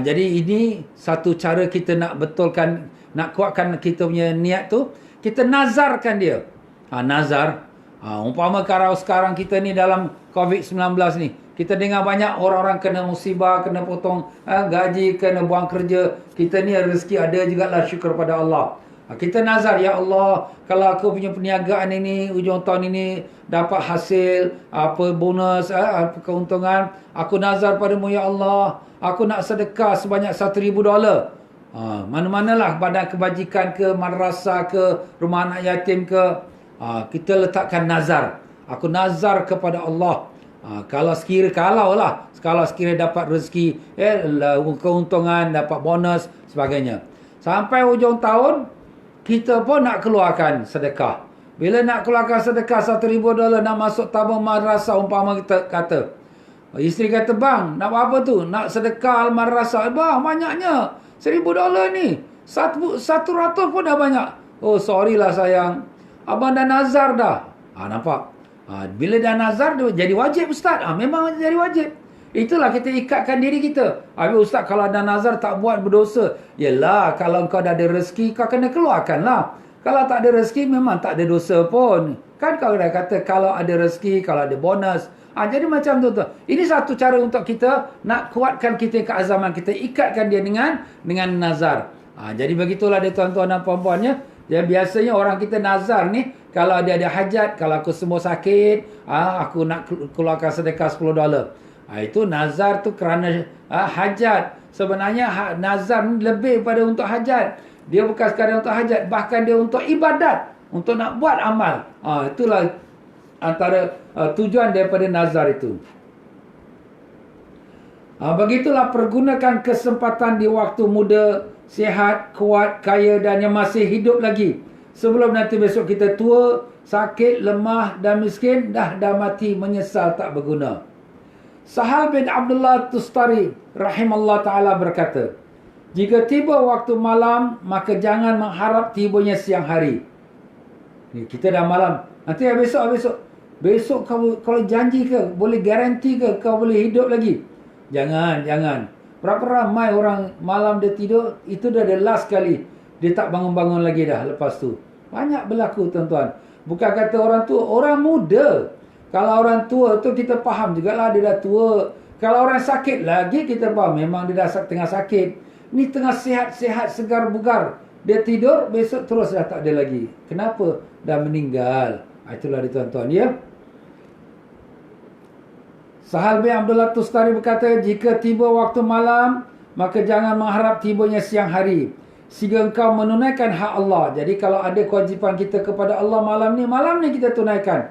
Jadi ini satu cara kita nak betulkan, nak kuatkan kita punya niat tu. Kita nazarkan dia. Nazar. Umpama kalau sekarang kita ni dalam COVID-19 ni, kita dengar banyak orang-orang kena musibah, kena potong gaji, kena buang kerja. Kita ni rezeki ada jugalah, syukur pada Allah. Kita nazar, ya Allah, kalau aku punya perniagaan ini ujung tahun ini dapat hasil bonus, keuntungan, aku nazar padamu ya Allah, aku nak sedekah sebanyak $1,000. Mana-manalah badan kebajikan ke, madrasah ke, rumah anak yatim ke, kita letakkan nazar. Aku nazar kepada Allah. Kalau sekiranya dapat rezeki, keuntungan, dapat bonus, sebagainya. Sampai hujung tahun, kita pun nak keluarkan sedekah. Bila nak keluarkan sedekah $1,000 nak masuk tabung madrasah, umpama kita kata. Isteri kata, bang, nak buat apa tu? Nak sedekah madrasah. Bang, banyaknya. $1,000 ni. 100 pun dah banyak. Oh, sorry lah sayang. Abang dah nazar dah. Nampak? Bila dah nazar, jadi wajib ustaz. Memang jadi wajib. Itulah kita ikatkan diri kita. Habis ustaz, kalau dah nazar tak buat berdosa. Yelah, kalau kau dah ada rezeki, kau kena keluarkan lah. Kalau tak ada rezeki, memang tak ada dosa pun. Kan kau dah kata, kalau ada rezeki, kalau ada bonus. Jadi macam tu. Ini satu cara untuk kita nak kuatkan kita keazaman kita. Ikatkan dia dengan nazar. Jadi begitulah dia tuan-tuan dan puan-puannya. Ya, biasanya orang kita nazar ni, kalau dia ada hajat, kalau aku semua sakit, aku nak keluarkan sedekah $10. Itu nazar tu kerana hajat. Sebenarnya nazar ni lebih pada untuk hajat. Dia bukan sekadar untuk hajat, bahkan dia untuk ibadat, untuk nak buat amal. Itulah antara tujuan daripada nazar itu. Begitulah pergunakan kesempatan di waktu muda, sihat, kuat, kaya dan yang masih hidup lagi. Sebelum nanti besok kita tua, sakit, lemah dan miskin, dah mati, menyesal tak berguna. Sahal bin Abdullah Tustari rahimallahu ta'ala berkata, jika tiba waktu malam, maka jangan mengharap tibanya siang hari. Kita dah malam. Nanti besok. Besok kau kalau janji ke, boleh garanti ke kau boleh hidup lagi? Jangan. Berapa ramai orang malam dia tidur, itu dah the last kali. Dia tak bangun-bangun lagi dah lepas tu. Banyak berlaku tuan-tuan. Bukan kata orang tua, orang muda. Kalau orang tua tu kita faham jugalah dia dah tua. Kalau orang sakit lagi kita faham, memang dia dah tengah sakit. Ni tengah sihat-sihat, segar bugar. Dia tidur, besok terus dah tak ada lagi. Kenapa? Dah meninggal. Itulah dia tuan-tuan, ya. Sahal bin Abdullah Tustari berkata, jika tiba waktu malam, maka jangan mengharap tibanya siang hari, sehingga engkau menunaikan hak Allah. Jadi kalau ada kewajipan kita kepada Allah malam ni kita tunaikan.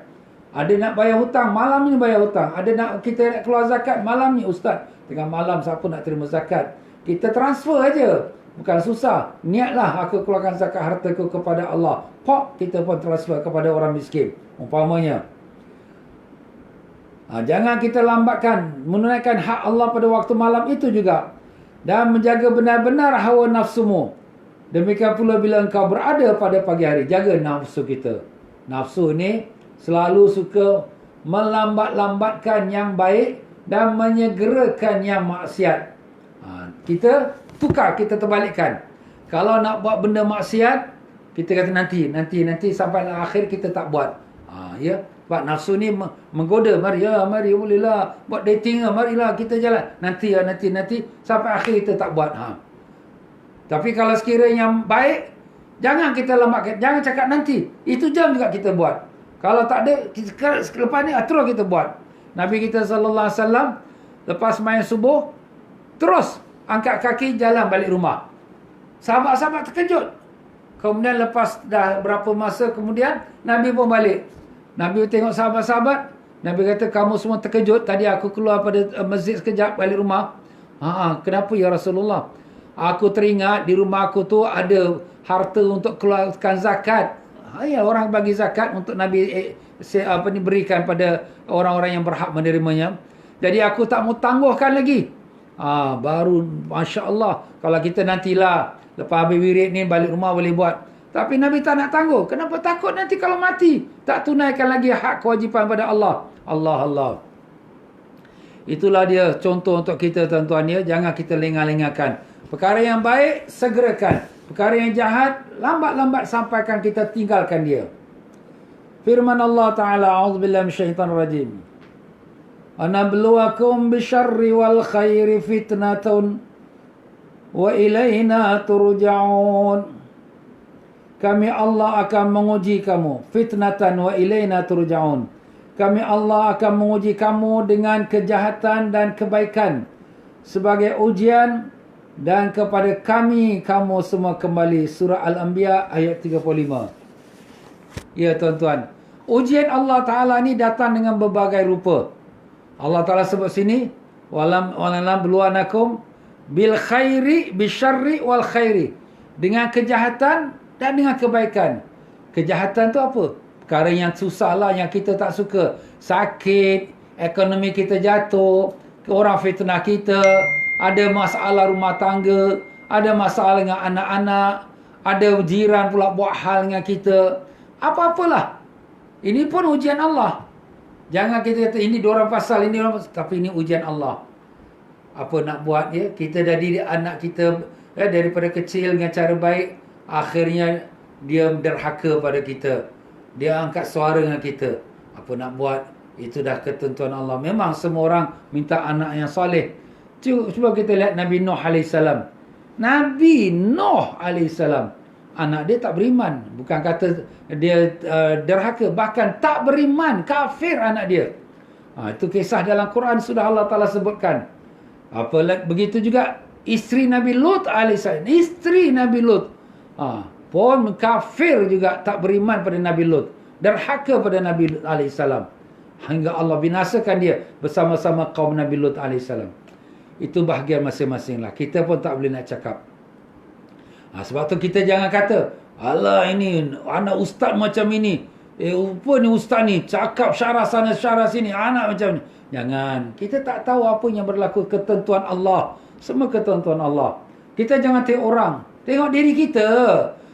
Ada nak bayar hutang, malam ni bayar hutang. Ada nak kita nak keluar zakat, malam ni ustaz. Tengah malam siapa nak terima zakat? Kita transfer aja. Bukan susah. Niatlah aku keluarkan zakat hartaku kepada Allah. Kita pun transfer kepada orang miskin. Umpamanya. Jangan kita lambatkan menunaikan hak Allah pada waktu malam itu juga. Dan menjaga benar-benar hawa nafsumu. Demikian pula bila engkau berada pada pagi hari. Jaga nafsu kita. Nafsu ni selalu suka melambat-lambatkan yang baik dan menyegerakan yang maksiat. Kita tukar, kita terbalikkan. Kalau nak buat benda maksiat, kita kata nanti sampai akhir kita tak buat. Ya, sebab nafsu ni menggoda. Mari bolehlah buat dating, marilah kita jalan. Nanti sampai akhir kita tak buat. Tapi kalau sekiranya yang baik, jangan kita lambatkan, jangan cakap nanti. Itu jam juga kita buat. Kalau tak ada, lepas ni terus kita buat. Nabi kita sallallahu alaihi wasallam lepas main subuh terus angkat kaki jalan balik rumah. Sahabat-sahabat terkejut. Kemudian lepas dah berapa masa kemudian Nabi pun balik. Nabi tengok sahabat-sahabat, Nabi kata, kamu semua terkejut. Tadi aku keluar pada masjid sekejap balik rumah. Kenapa ya Rasulullah? Aku teringat di rumah aku tu ada harta untuk keluarkan zakat. Ya, orang bagi zakat untuk Nabi berikan pada orang-orang yang berhak menerimanya. Jadi aku tak mau tangguhkan lagi. Baru Masya Allah. Kalau kita nantilah lepas habis wirid ni balik rumah boleh buat. Tapi Nabi tak nak tangguh. Kenapa? Takut nanti kalau mati tak tunaikan lagi hak kewajipan pada Allah. Allah. Itulah dia contoh untuk kita tuan-tuan ya. Jangan kita lengah-lengahkan. Perkara yang baik segerakan. Perkara yang jahat lambat-lambat sampaikan, kita tinggalkan dia. Firman Allah Ta'ala, a'udzubillahi minasyaitanir rajim. Anabluwakum bisyarri wal khairi fitnatun wa ilaina turja'un. Kami Allah akan menguji kamu. Fitnatan wa ilaina turja'un. Kami Allah akan menguji kamu dengan kejahatan dan kebaikan sebagai ujian, dan kepada kami kamu semua kembali. Surah Al-Anbiya ayat 35. Ya tuan-tuan, ujian Allah Ta'ala ni datang dengan berbagai rupa. Allah Ta'ala sebut sini, walam beluanakum bil khairi bisyarri wal khairi. dengan kejahatan dan dengan kebaikan. Kejahatan tu apa? Perkara yang susah lah, yang kita tak suka. Sakit, ekonomi kita jatuh, orang fitnah kita, ada masalah rumah tangga, ada masalah dengan anak-anak, ada jiran pula buat hal dengan kita. Apa-apalah. Ini pun ujian Allah. Jangan kita kata ini diorang pasal, ini diorang pasal. Tapi ini ujian Allah. Apa nak buat ya? Kita dah didik anak kita daripada kecil dengan cara baik. Akhirnya dia derhaka pada kita. Dia angkat suara dengan kita. Apa nak buat? Itu dah ketentuan Allah. Memang semua orang minta anak yang soleh. Cuba kita lihat Nabi Nuh AS. Nabi Nuh AS, anak dia tak beriman. Bukan kata dia derhaka. Bahkan tak beriman. Kafir anak dia. Itu kisah dalam Quran sudah Allah Ta'ala sebutkan. Begitu juga isteri Nabi Lut AS. Isteri Nabi Lut. Pun kafir juga, tak beriman pada Nabi Lut. Derhaka pada Nabi Lut AS. Hingga Allah binasakan dia bersama-sama kaum Nabi Lut AS. Itu bahagian masing-masing lah. Kita pun tak boleh nak cakap. Sebab tu kita jangan kata, alah ini anak ustaz macam ini. Apa ni ustaz ni? Cakap syarah sana, syarah sini. Anak macam ni. Jangan. Kita tak tahu apa yang berlaku. Ketentuan Allah. Semua ketentuan Allah. Kita jangan tengok orang. Tengok diri kita.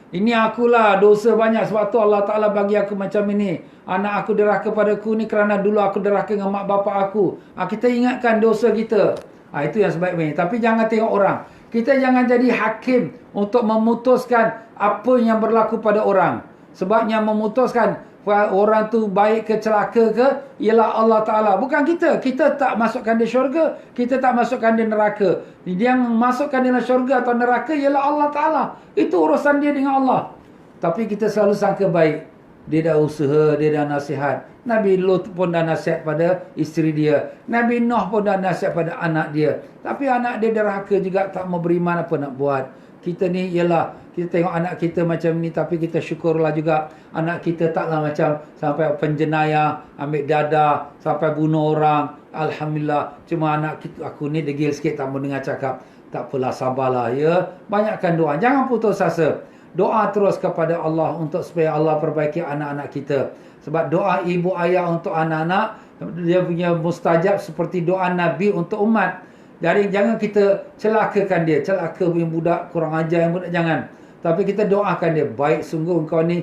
Ini akulah dosa banyak sebab tu Allah Ta'ala bagi aku macam ini. Anak aku derhaka padaku ni kerana dulu aku derhaka dengan mak bapak aku. Kita ingatkan dosa kita. Itu yang sebaik-baiknya. Tapi jangan tengok orang. Kita jangan jadi hakim untuk memutuskan apa yang berlaku pada orang. Sebab yang memutuskan orang tu baik ke celaka ke ialah Allah Ta'ala. Bukan kita. Kita tak masukkan dia syurga. Kita tak masukkan dia neraka. Yang masukkan dia syurga atau neraka ialah Allah Ta'ala. Itu urusan dia dengan Allah. Tapi kita selalu sangka baik. Dia dah usaha, dia dah nasihat. Nabi Lut pun dah nasihat pada isteri dia. Nabi Nuh pun dah nasihat pada anak dia. Tapi anak dia derhaka juga, tak mau beriman, apa nak buat. Kita ni ialah, kita tengok anak kita macam ni, tapi kita syukurlah juga. Anak kita taklah macam sampai penjenayah, ambil dadah, sampai bunuh orang. Alhamdulillah. Cuma anak kita, aku ni degil sikit, tak mau dengar cakap. Tak apalah, sabarlah ya. Banyakkan doa. Jangan putus asa. Doa terus kepada Allah untuk supaya Allah perbaiki anak-anak kita. Sebab doa ibu ayah untuk anak-anak, dia punya mustajab seperti doa Nabi untuk umat. Jadi jangan kita celakakan dia. Celaka punya budak, kurang ajar yang budak, jangan. Tapi kita doakan dia. Baik sungguh kau ni.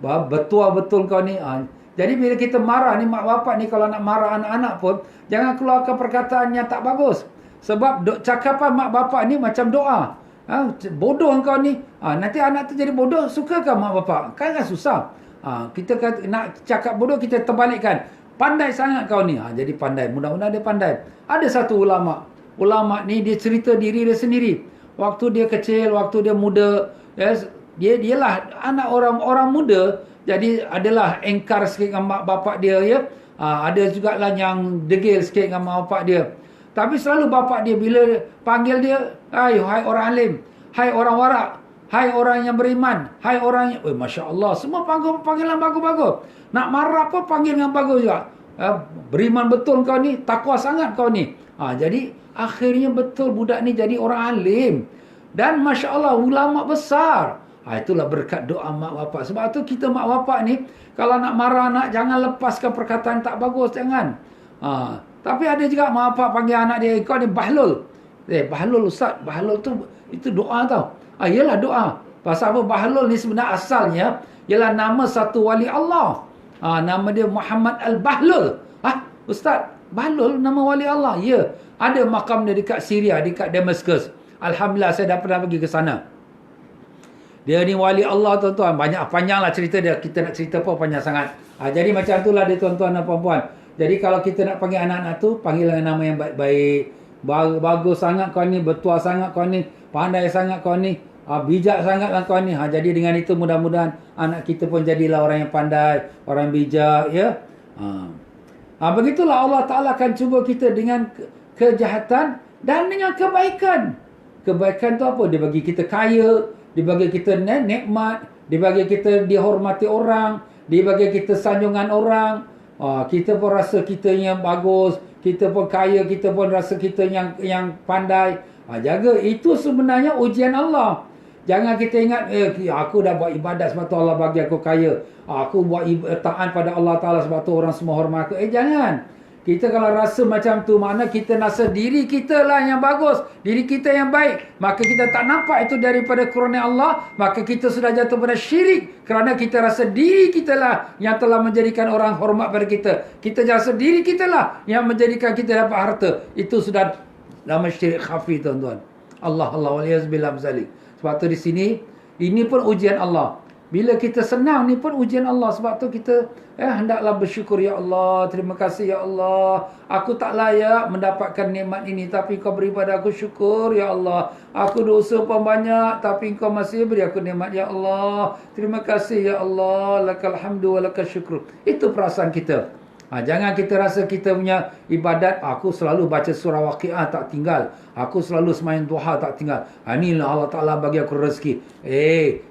Betul-betul kau ni. Jadi bila kita marah ni, mak bapak ni kalau nak marah anak-anak pun, jangan keluarkan perkataan yang tak bagus. Sebab cakapan mak bapak ni macam doa. Bodoh kau ni. Nanti anak tu jadi bodoh. Sukakah mak bapak? Kan susah. Kita nak cakap bodoh, kita terbalikkan. Pandai sangat kau ni. Jadi pandai. Mudah-mudahan dia pandai. Ada satu ulama. Ulama ni dia cerita diri dia sendiri. Waktu dia kecil, waktu dia muda. Dialah anak orang muda. Jadi adalah engkar sikit dengan mak bapak dia. Ya. Ada jugalah yang degil sikit dengan mak bapak dia. Tapi selalu bapak dia bila panggil dia, hai orang alim, hai orang warak, hai orang yang beriman, hai orang yang... Masya Allah, semua panggilan bagus-bagus. Nak marah pun panggil dengan bagus juga. Beriman betul kau ni, takwa sangat kau ni. Jadi akhirnya betul budak ni jadi orang alim. Dan Masya Allah, ulama besar. Itulah berkat doa mak bapak. Sebab tu kita mak bapak ni, kalau nak marah anak, jangan lepaskan perkataan tak bagus, jangan. Tapi ada juga mak bapak panggil anak dia, kau ni bahlul. Bahlul ustaz, bahlul tu itu doa tau. Ialah doa. Pasal apa? Bahlul ni sebenarnya asalnya ialah nama satu wali Allah. Nama dia Muhammad Al-Bahlul. Ustaz, Bahlul nama wali Allah. Ya, ada makam dia dekat Syria, dekat Damascus. Alhamdulillah saya dah pernah pergi ke sana. Dia ni wali Allah tuan-tuan. Banyak panjanglah cerita dia. Kita nak cerita apa panjang sangat. Jadi macam itulah dia tuan-tuan dan puan-puan. Jadi kalau kita nak panggil anak-anak tu, panggil dengan nama yang baik-baik. Bagus sangat kau ni, betul sangat kau ni, pandai sangat kau ni, bijak sangatlah kau ni. Jadi dengan itu mudah-mudahan anak kita pun jadilah orang yang pandai, orang yang bijak, ya. Begitulah Allah Ta'ala akan cuba kita dengan kejahatan dan dengan kebaikan. Kebaikan tu apa? Dia bagi kita kaya, dia bagi kita nikmat, dia bagi kita dihormati orang, dia bagi kita sanjungan orang. Kita pun rasa kita yang bagus, kita pun kaya, kita pun rasa kita yang pandai. Jaga, itu sebenarnya ujian Allah. Jangan kita ingat, aku dah buat ibadat sebab tu Allah bagi aku kaya. Aku buat taat pada Allah Ta'ala sebab tu orang semua hormat aku. Jangan. Kita kalau rasa macam tu, makna kita rasa diri kita lah yang bagus, diri kita yang baik. Maka kita tak nampak itu daripada kurnia Allah, maka kita sudah jatuh pada syirik. Kerana kita rasa diri kita lah yang telah menjadikan orang hormat pada kita. Kita rasa diri kita lah yang menjadikan kita dapat harta. Itu sudah nama syirik khafi, tuan-tuan. Allah waliyazbillah zalik. Sebab tu di sini, ini pun ujian Allah. Bila kita senang ni pun ujian Allah. Sebab tu kita hendaklah bersyukur. Ya Allah, terima kasih ya Allah. Aku tak layak mendapatkan nikmat ini, tapi Kau beri pada aku, syukur ya Allah. Aku dosa pun banyak, tapi Kau masih beri aku nikmat ya Allah. Terima kasih ya Allah. Lakal hamdu wa lakal syukur. Itu perasaan kita. Jangan kita rasa kita punya ibadat, aku selalu baca surah Waqiah tak tinggal, aku selalu sembahyang duha tak tinggal. Inilah Allah Ta'ala bagi aku rezeki.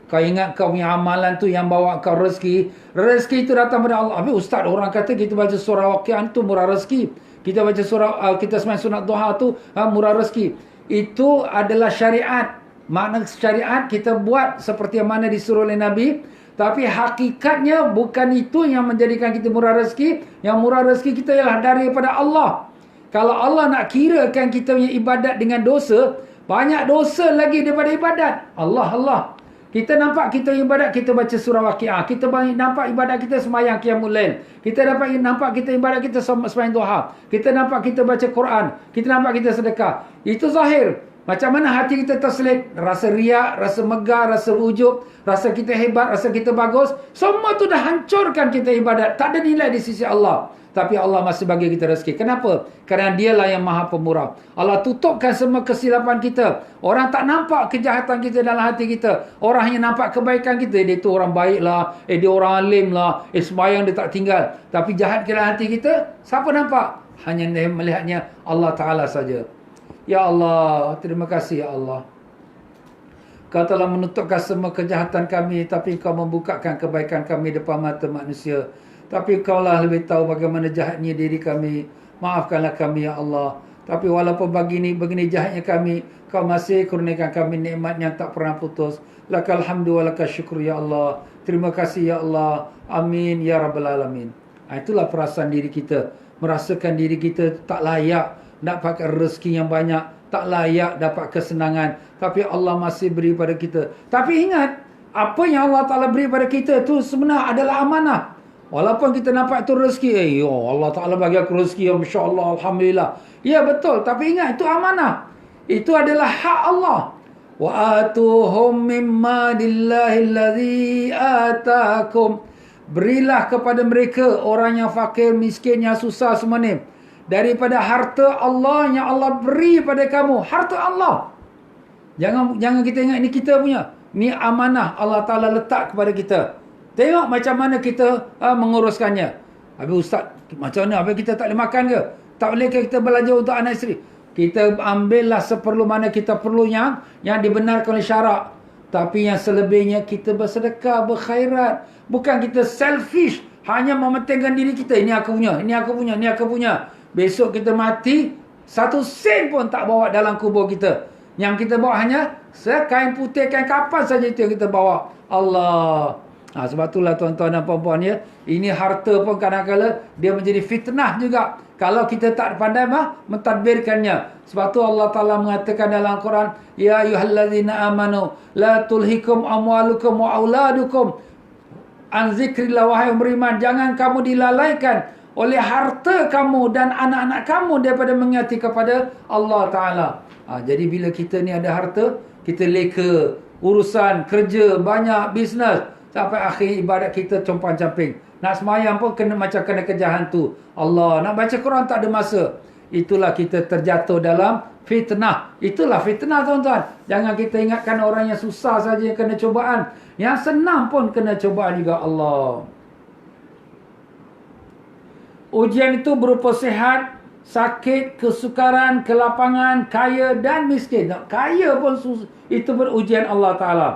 Kau ingat kau punya amalan tu yang bawa kau rezeki. Rezeki itu datang pada Allah. Habis ustaz, orang kata kita baca surah Waqiah tu murah rezeki. Kita baca surah, kita sembahyang sunat duha tu murah rezeki. Itu adalah syariat. Makna syariat kita buat seperti yang mana disuruh oleh Nabi. Tapi hakikatnya bukan itu yang menjadikan kita murah rezeki. Yang murah rezeki kita ialah daripada Allah. Kalau Allah nak kirakan kita punya ibadat dengan dosa, banyak dosa lagi daripada ibadat. Allah. Kita nampak kita ibadat, kita baca surah Waqiah. Kita nampak ibadat kita sembahyang qiyamul lail. Kita nampak kita ibadat kita sembahyang duha. Kita nampak kita baca Quran. Kita nampak kita sedekah. Itu zahir. Macam mana hati kita terselit? Rasa riak, rasa megah, rasa ujub, rasa kita hebat, rasa kita bagus. Semua tu dah hancurkan kita ibadat. Tak ada nilai di sisi Allah. Tapi Allah masih bagi kita rezeki. Kenapa? Kerana dialah yang maha pemurah. Allah tutupkan semua kesilapan kita. Orang tak nampak kejahatan kita dalam hati kita. Orang hanya nampak kebaikan kita. Dia tu orang baik lah. Dia orang alim lah. Sembahyang dia tak tinggal. Tapi jahat dalam hati kita, siapa nampak? Hanya melihatnya Allah Ta'ala saja. Ya Allah, terima kasih ya Allah. Kau telah menutupkan semua kejahatan kami, tapi Kau membukakan kebaikan kami depan mata manusia. Tapi Kau lah lebih tahu bagaimana jahatnya diri kami. Maafkanlah kami ya Allah. Tapi walaupun begini jahatnya kami, Kau masih kurniakan kami nikmat yang tak pernah putus. Lakal hamdu wa lakal syukur ya Allah. Terima kasih ya Allah. Amin ya rabbal alamin. Itulah perasaan diri kita. Merasakan diri kita tak layak dapat rezeki yang banyak, tak layak dapat kesenangan, tapi Allah masih beri pada kita. Tapi ingat, apa yang Allah Ta'ala beri pada kita itu sebenarnya adalah amanah. Walaupun kita nampak itu rezeki, Allah Ta'ala bagi aku rezeki, ya Masya Allah, Alhamdulillah. Ya betul, tapi ingat itu amanah. Itu adalah hak Allah. Wa atuhum mimma dillahi alladhi atakum. Berilah kepada mereka, orang yang fakir, miskin, yang susah semua ni, daripada harta Allah yang Allah beri pada kamu. Harta Allah. Jangan kita ingat ini kita punya. Ini amanah Allah Ta'ala letak kepada kita. Tengok macam mana kita menguruskannya. Habis ustaz, macam mana? Habis kita tak boleh makan ke? Tak boleh ke kita belajar untuk anak isteri? Kita ambillah seperlu mana kita perlunya, yang dibenarkan oleh syarak. Tapi yang selebihnya kita bersedekah, berkhairat. Bukan kita selfish. Hanya mementingkan diri kita. Ini aku punya, ini aku punya, ini aku punya. Besok kita mati, satu sen pun tak bawa dalam kubur kita. Yang kita bawa hanya kain putih, kain kapan saja itu yang kita bawa. Allah. Sebab itulah tuan-tuan dan puan-puan ya, ini harta pun kadang-kadang dia menjadi fitnah juga. Kalau kita tak pandai mentadbirkannya. Sebab tu Allah Ta'ala mengatakan dalam Quran, Ya ayyuhallazina amanu, la tulhikum amwalukum wa auladukum an zikrillah, wahai beriman, jangan kamu dilalaikan oleh harta kamu dan anak-anak kamu daripada mengingati kepada Allah Ta'ala. Jadi bila kita ni ada harta, kita leka, urusan, kerja, banyak, bisnes, sampai akhir ibadat kita compang-camping. Nak semayang pun macam kena kejar hantu. Allah, nak baca Quran tak ada masa. Itulah kita terjatuh dalam fitnah. Itulah fitnah tuan-tuan. Jangan kita ingatkan orang yang susah saja yang kena cubaan. Yang senang pun kena cubaan juga Allah. Ujian itu berupa sihat, sakit, kesukaran, kelapangan, kaya dan miskin. Kaya pun itu pun ujian Allah Ta'ala.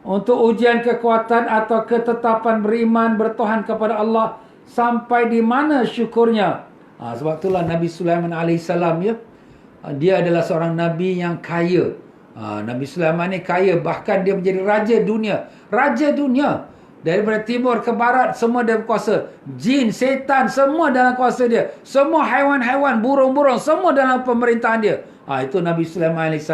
Untuk ujian kekuatan atau ketetapan beriman, bertuhan kepada Allah, sampai di mana syukurnya. Sebab itulah Nabi Sulaiman AS ya, dia adalah seorang Nabi yang kaya. Nabi Sulaiman ni kaya, bahkan dia menjadi raja dunia. Raja dunia. Daripada timur ke barat, semua dia berkuasa. Jin, setan, semua dalam kuasa dia. Semua haiwan-haiwan, burung-burung, semua dalam pemerintahan dia. Itu Nabi Sulaiman AS.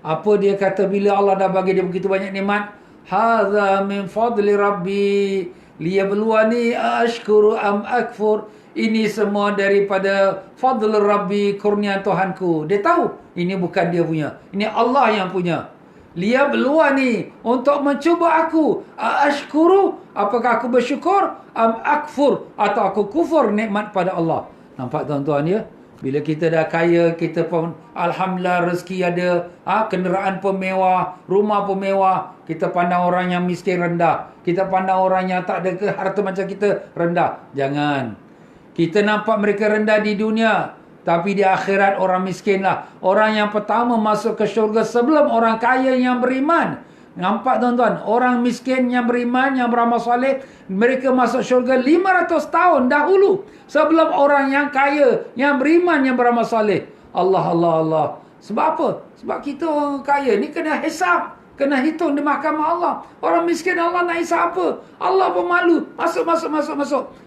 Apa dia kata bila Allah dah bagi dia begitu banyak nikmat? Hadza min fadli rabbi liyabluwani ashkuru am akfur. Ini semua daripada fadl rabbi, kurnia Tuhanku. Dia tahu ini bukan dia punya, ini Allah yang punya. Liyabluwani, untuk mencuba aku. Ashkuru, apakah aku bersyukur? Am akfur, atau aku kufur nikmat pada Allah. Nampak tuan-tuan ya? Bila kita dah kaya, kita pun alhamdulillah rezeki ada, kenderaan pun mewah, rumah pun mewah. Kita pandang orang yang miskin rendah. Kita pandang orang yang tak ada harta macam kita rendah. Jangan. Kita nampak mereka rendah di dunia, tapi di akhirat orang miskin lah. Orang yang pertama masuk ke syurga sebelum orang kaya yang beriman. Nampak tuan-tuan? Orang miskin yang beriman, yang beramal soleh, mereka masuk syurga 500 tahun dahulu. Sebelum orang yang kaya, yang beriman, yang beramal soleh. Allah, Allah, Allah. Sebab apa? Sebab kita orang kaya ni kena hisap. Kena hitung di mahkamah Allah. Orang miskin Allah nak hisap apa? Allah pun malu. Masuk.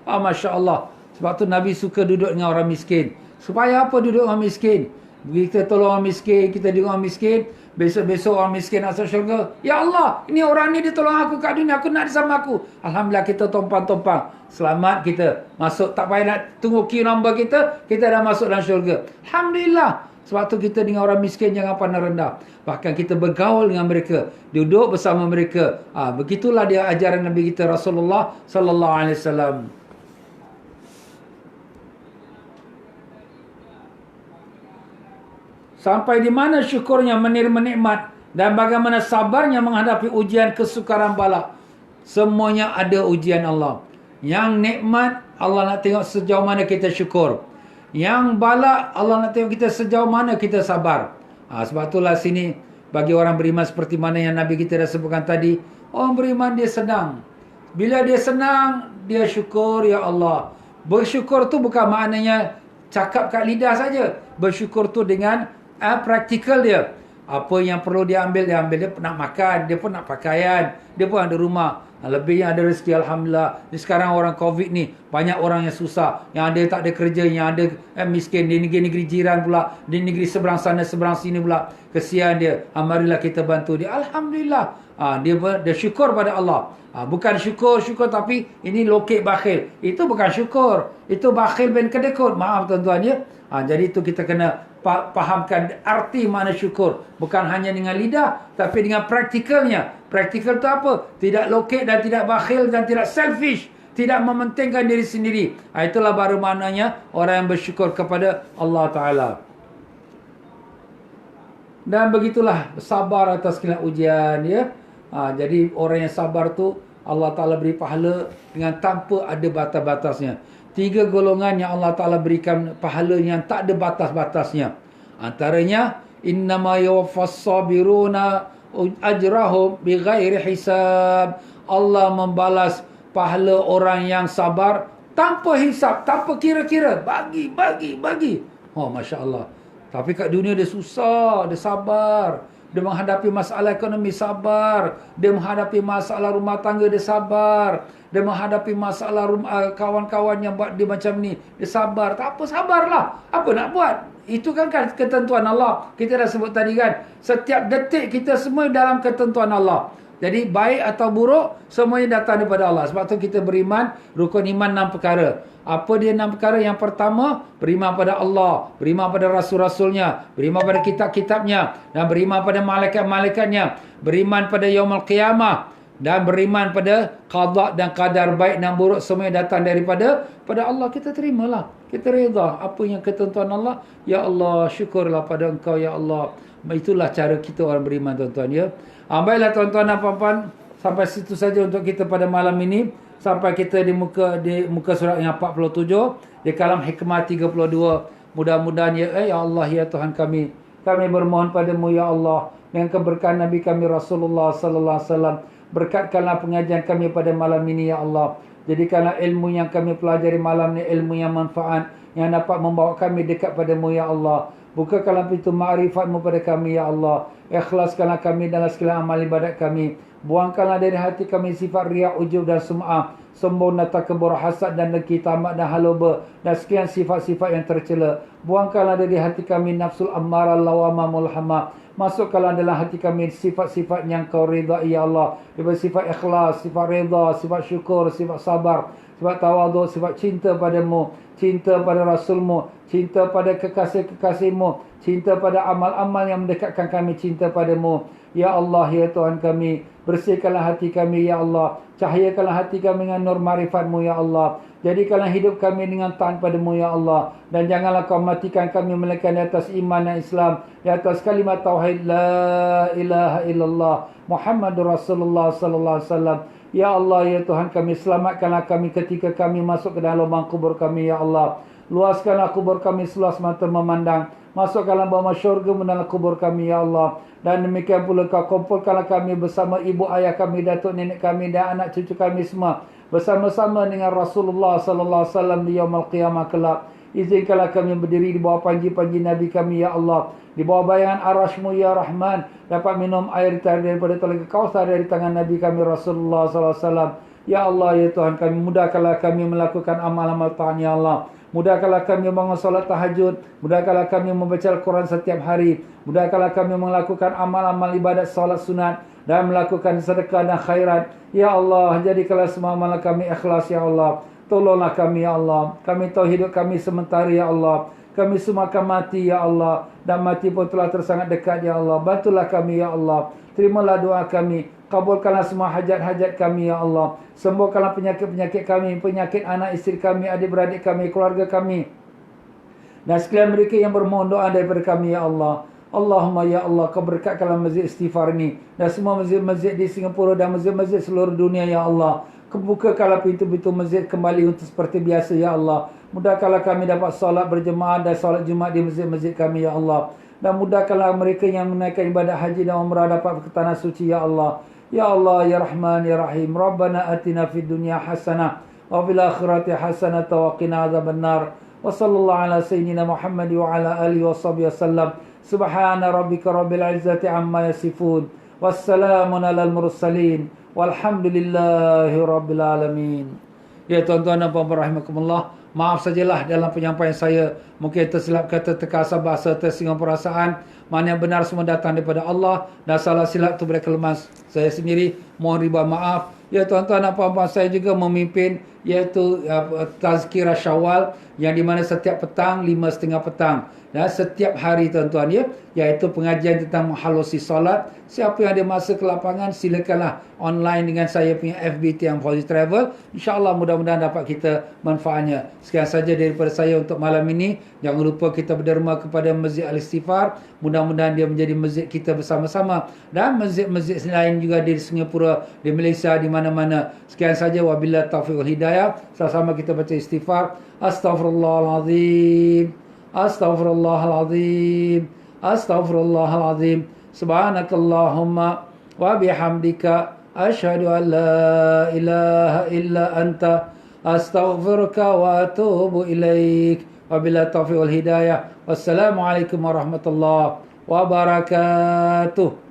Masya Allah. Sebab tu Nabi suka duduk dengan orang miskin. Supaya apa duduk orang miskin? Kita tolong orang miskin, kita duduk orang miskin. Besok-besok orang miskin masuk syurga. Ya Allah, ini orang ni dia tolong aku kat dunia, aku nak dia sama aku. Alhamdulillah kita tompang-tompang. Selamat kita. Masuk, tak payah nak tunggu queue nombor kita dah masuk dalam syurga. Alhamdulillah. Sebab tu kita dengan orang miskin jangan pandang rendah. Bahkan kita bergaul dengan mereka, duduk bersama mereka. Begitulah dia ajaran Nabi kita Rasulullah sallallahu alaihi wasallam. Sampai di mana syukurnya menerima nikmat dan bagaimana sabarnya menghadapi ujian kesukaran bala. Semuanya ada ujian Allah. Yang nikmat Allah nak tengok sejauh mana kita syukur. Yang bala Allah nak tengok kita sejauh mana kita sabar. Sebab itulah sini bagi orang beriman seperti mana yang Nabi kita dah sebutkan tadi, orang beriman dia senang. Bila dia senang, dia syukur, ya Allah. Bersyukur tu bukan maknanya cakap kat lidah saja. Bersyukur tu dengan praktikal dia. Apa yang perlu dia ambil. Dia nak makan, dia pun nak pakaian, dia pun ada rumah. Lebihnya ada rezeki, alhamdulillah. Sekarang orang Covid ni, banyak orang yang susah. Yang ada tak ada kerja, yang ada miskin. Di negeri-negeri jiran pula, di negeri seberang sana, seberang sini pula. Kesian dia. Marilah kita bantu dia. Alhamdulillah. Dia syukur pada Allah. Bukan syukur tapi ini lokek bakhil. Itu bukan syukur. Itu bakhil bin kedekut. Maaf tuan-tuan ya. Jadi itu kita kena fahamkan arti makna syukur. Bukan hanya dengan lidah, tapi dengan praktikalnya. Praktikal itu apa? Tidak lokek dan tidak bakhil dan tidak selfish. Tidak mementingkan diri sendiri. Itulah baru maknanya orang yang bersyukur kepada Allah Ta'ala. Dan begitulah sabar atas segala ujian ya. Jadi orang yang sabar tu Allah Ta'ala beri pahala dengan tanpa ada batas-batasnya. 3 golongan yang Allah Ta'ala berikan pahala yang tak ada batas-batasnya. Antaranya, innama yuwaffas sabiruna ajrahum bighairi hisab. Allah membalas pahala orang yang sabar tanpa hisab, tanpa kira-kira. Bagi. Masya Allah. Tapi kat dunia dia susah, dia sabar. Dia menghadapi masalah ekonomi, sabar. Dia menghadapi masalah rumah tangga, dia sabar. Dia menghadapi masalah kawan-kawan yang buat dia macam ni, dia sabar. Tak apa, sabarlah. Apa nak buat? Itu kan ketentuan Allah. Kita dah sebut tadi kan, setiap detik kita semua dalam ketentuan Allah. Jadi baik atau buruk, semuanya datang daripada Allah. Sebab tu kita beriman, rukun iman 6 perkara. Apa dia 6 perkara? Yang pertama, beriman pada Allah, beriman pada Rasul-Rasulnya, beriman pada kitab-kitabnya, dan beriman pada malaikat-malaikatnya, beriman pada yaumul qiyamah, dan beriman pada qada dan qadar baik dan buruk, semuanya datang daripada Allah. Kita terimalah, kita reda apa yang ketentuan Allah. Ya Allah, syukurlah pada Engkau ya Allah. Itulah cara kita orang beriman tuan-tuan ya. Baiklah tuan-tuan dan puan-puan, sampai situ saja untuk kita pada malam ini. Sampai kita di muka surat yang 47, di kalam hikmah 32. Mudah-mudahan ya Allah ya Tuhan kami bermohon padamu ya Allah, dengan keberkahan Nabi kami Rasulullah sallallahu alaihi wasallam, Berkatkanlah pengajian kami pada malam ini ya Allah. Jadikanlah ilmu yang kami pelajari malam ini ilmu yang manfaat, yang dapat membawa kami dekat padamu ya Allah. Bukakanlah pintu ma'rifatmu pada kami ya Allah. Ikhlaskanlah kami dalam segala amal ibadat kami. Buangkanlah dari hati kami sifat riak, ujub dan sum'ah, sombong dan takabur, hasad dan dengki, tamak dan haloba dan sekian sifat-sifat yang tercela. Buangkanlah dari hati kami nafsul ammarah lawamah mulhamah. Masukkanlah dalam hati kami sifat-sifat yang kau redha ya Allah. Daripada sifat ikhlas, sifat redha, sifat syukur, sifat sabar, sifat tawaduk, sifat cinta padamu, cinta pada Rasulmu, cinta pada kekasih-kekasihmu, cinta pada amal-amal yang mendekatkan kami cinta padamu. Ya Allah, ya Tuhan kami, bersihkanlah hati kami ya Allah. Cahayakanlah hati kami dengan nur marifatmu ya Allah. Jadikanlah hidup kami dengan taat padamu ya Allah. Dan janganlah kau matikan kami melainkan di atas iman dan Islam, di atas kalimat tauhid la ilaha illallah Muhammadur Rasulullah sallallahu alaihi wasallam. Ya Allah, ya Tuhan kami, selamatkanlah kami ketika kami masuk ke dalam lubang kubur kami ya Allah. Luaskanlah kubur kami seluas mata memandang. Masukkanlah bawah syurga dalam kubur kami ya Allah. Dan demikian pula kau kumpulkanlah kami bersama ibu ayah kami, datuk nenek kami dan anak cucu kami semua, bersama-sama dengan Rasulullah sallallahu alaihi wasallam di yaumul qiyamah kelak. Izinkanlah kami berdiri di bawah panji-panji Nabi kami ya Allah, di bawah bayangan arasy-Mu ya Rahman, dapat minum air daripada telaga Kausar dari tangan Nabi kami Rasulullah sallallahu alaihi wasallam. Ya Allah, ya Tuhan kami, mudahkanlah kami melakukan amal-amal taat ya Allah. Mudahkanlah kami bangun solat tahajud. Mudahkanlah kami membaca Al-Quran setiap hari. Mudahkanlah kami melakukan amal-amal ibadat solat sunat dan melakukan sedekah dan khairat. Ya Allah, jadikanlah semua amal kami ikhlas ya Allah. Tolonglah kami ya Allah. Kami tahu hidup kami sementara ya Allah. Kami semua akan mati ya Allah. Dan mati pun telah tersangat dekat ya Allah. Bantulah kami ya Allah. Terimalah doa kami. Kabulkanlah semua hajat-hajat kami ya Allah. Sembuhkanlah penyakit-penyakit kami, penyakit anak isteri kami, adik-beradik kami, keluarga kami, dan sekalian mereka yang bermohon doa daripada kami ya Allah. Allahumma ya Allah, kau berkatkanlah masjid istighfar ini dan semua masjid-masjid di Singapura dan masjid-masjid seluruh dunia ya Allah. Kebukakanlah pintu-pintu masjid kembali untuk seperti biasa ya Allah. Mudahkanlah kami dapat solat berjemaah dan solat Jumaat di masjid-masjid kami ya Allah. Dan mudahkanlah mereka yang menaikkan ibadah haji dan umrah dapat ke tanah suci ya Allah. Ya Allah, ya Rahman, ya Rahim. Rabbana atina fid dunya hasanah wa fil akhirati hasanah wa qina adzabannar. Wa sallallahu ala sayyidina Muhammad wa ala alihi wa sahbihi wasallam. Subhana rabbika rabbil izzati amma yasifun. Wassalamun alal mursalin. Walhamdulillahi rabbil alamin. Ya tuan-tuan dan puan-puan rahimakumullah, maaf sajalah dalam penyampaian saya. Mungkin tersilap kata, terkasar bahasa, tersinggung perasaan. Mana yang benar semua datang daripada Allah, dan salah silap itu daripada kelemahan saya sendiri. Mohon riba maaf. Ya tuan-tuan dan puan-puan, saya juga memimpin iaitu Tazkirah Syawal, yang di mana setiap petang 5.30 petang. Dan setiap hari tuan-tuan ya, iaitu pengajian tentang menghalusi solat. Siapa yang ada masa ke lapangan, silakanlah online dengan saya punya FB yang Fauzi Travel. InsyaAllah mudah-mudahan dapat kita manfaatnya. Sekian saja daripada saya untuk malam ini. Jangan lupa kita berderma kepada Masjid Al-Istighfar. Mudah-mudahan dia menjadi masjid kita bersama-sama. Dan masjid-masjid lain juga di Singapura, di Malaysia, di mana-mana. Sekian saja. Wabillahi taufiq wal hidayah. Sama-sama kita baca istighfar. Astaghfirullahaladzim. Astaghfirullahaladzim. Astaghfirullahaladzim. Subhanakallahumma wa bihamdika asyhadu an la ilaha illa anta astaghfiruka wa atubu ilaik. Wabillahi taufiq wal hidayah. Wassalamualaikum warahmatullahi wabarakatuh.